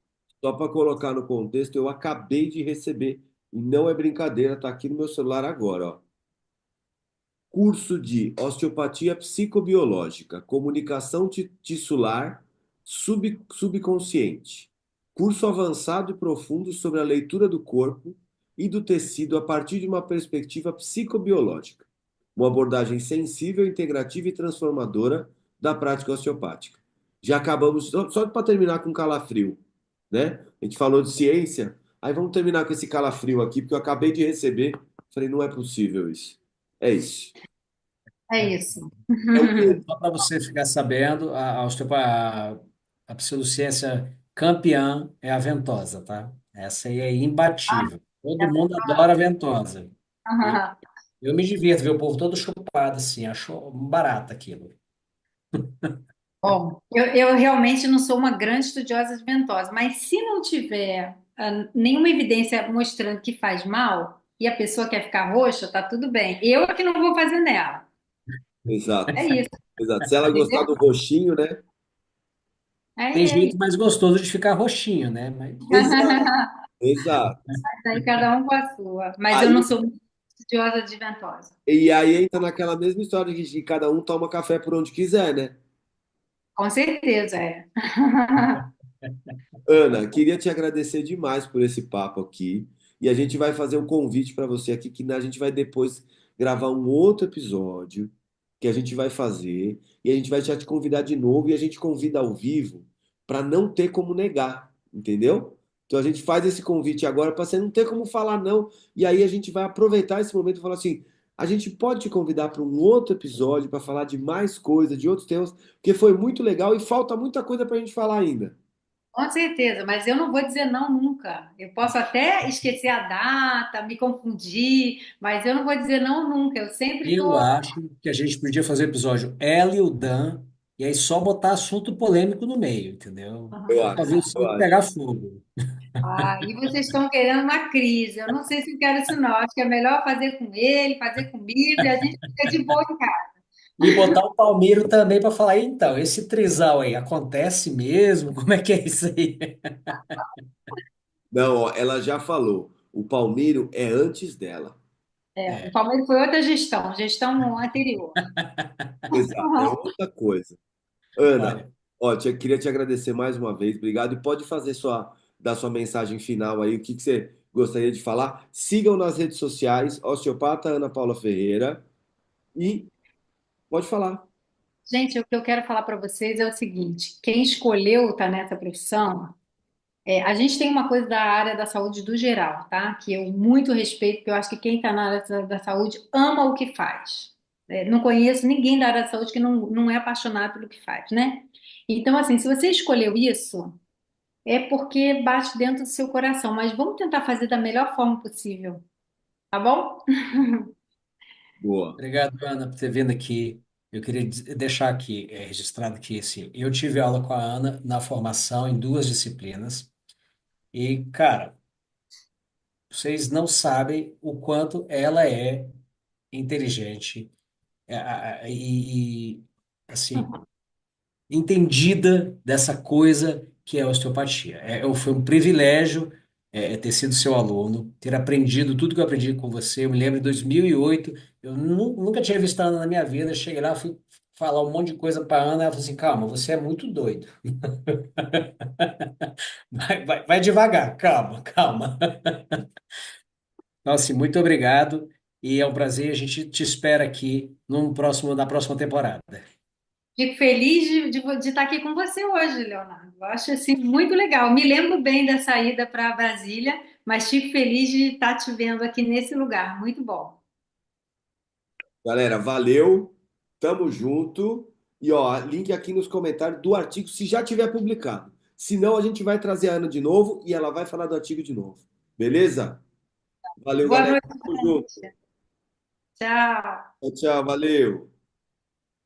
só para colocar no contexto, eu acabei de receber, e não é brincadeira, tá aqui no meu celular agora, ó. Curso de Osteopatia Psicobiológica, Comunicação Tissular Subconsciente. Curso avançado e profundo sobre a leitura do corpo e do tecido a partir de uma perspectiva psicobiológica. Uma abordagem sensível, integrativa e transformadora da prática osteopática. Já acabamos, só para terminar com calafrio, né? A gente falou de ciência, aí vamos terminar com esse calafrio aqui, porque eu acabei de receber, falei, não é possível isso. É isso. É isso. Então, Só para você ficar sabendo, a pseudociência campeã é a ventosa, tá? Essa aí é imbatível. Todo mundo adora a ventosa. E eu me divirto ver o povo todo chupado assim, acho barato aquilo. Bom, eu realmente não sou uma grande estudiosa de ventosa, mas se não tiver nenhuma evidência mostrando que faz mal e a pessoa quer ficar roxa, tá tudo bem. Eu é que não vou fazer nela. exato, É isso, exato. Se ela gostar entendeu? do roxinho, né? Tem É jeito isso. mais gostoso de ficar roxinho, né? Mas Exato, exato. Aí cada um com a sua. Mas eu não Aí, sou muito estudiosa de ventosa. e aí entra naquela mesma história de que cada um toma café por onde quiser, né? Com certeza, é. Ana, queria te agradecer demais por esse papo aqui. E a gente vai fazer um convite para você aqui, que a gente vai depois gravar um outro episódio que a gente vai fazer. E a gente vai já te convidar de novo e a gente convida ao vivo para não ter como negar, entendeu? Então a gente faz esse convite agora para você não ter como falar não. E aí a gente vai aproveitar esse momento e falar assim: a gente pode te convidar para um outro episódio para falar de mais coisas, de outros temas, porque foi muito legal e falta muita coisa para a gente falar ainda. Com certeza, mas eu não vou dizer não nunca. Eu posso até esquecer a data, me confundir, mas eu não vou dizer não nunca. Eu sempre eu estou. acho que a gente podia fazer o episódio ela e o Dan, e aí só botar assunto polêmico no meio, entendeu? Eu Para acho, ver o eu circo acho. pegar fogo. Ah, e vocês estão querendo uma crise. Eu não sei se eu quero isso, não. Acho que é melhor fazer com ele, fazer comigo, e a gente fica de boa em casa. E botar o Palmeiro também para falar, então, esse trisal aí acontece mesmo? Como é que é isso aí? Não, ó, ela já falou. O Palmeiro é antes dela. É, o É, Palmeiras foi outra gestão, gestão anterior. Exato, é outra coisa. Ana, olha, ó, queria te agradecer mais uma vez, obrigado. E pode fazer dar sua mensagem final aí, o que que você gostaria de falar? Sigam nas redes sociais, Osteopata Ana Paula Ferreira, e pode falar. Gente, o que eu quero falar para vocês é o seguinte: quem escolheu estar nessa profissão. A gente tem uma coisa da área da saúde do geral, tá? Que eu muito respeito, porque eu acho que quem está na área da saúde ama o que faz. Não conheço ninguém da área da saúde que não é apaixonado pelo que faz, né? Então, assim, se você escolheu isso, é porque bate dentro do seu coração, mas vamos tentar fazer da melhor forma possível, tá bom? Boa. obrigado, Ana, por ter vindo aqui. Eu queria deixar aqui registrado que assim, eu tive aula com a Ana na formação em duas disciplinas. E, cara, vocês não sabem o quanto ela é inteligente assim, entendida dessa coisa que é a osteopatia. Foi um privilégio ter sido seu aluno, ter aprendido tudo que eu aprendi com você. Eu me lembro em 2008, eu nunca tinha visto a Ana na minha vida. Eu cheguei lá, fui falar um monte de coisa para a Ana. Ela falou assim: calma, você é muito doido. Vai devagar, calma, calma. Então, assim, muito obrigado e é um prazer. A gente te espera aqui na próxima temporada. Fico feliz de estar aqui com você hoje, Leonardo. Eu acho assim muito legal. Me lembro bem da saída para Brasília, mas fico feliz de estar te vendo aqui nesse lugar. Muito bom. Galera, valeu, tamo junto. E ó, link aqui nos comentários do artigo, se já tiver publicado. Se não, a gente vai trazer a Ana de novo e ela vai falar do artigo de novo. Beleza? Valeu, Boa galera. noite. Tamo junto. Tchau. Tchau, tchau, valeu.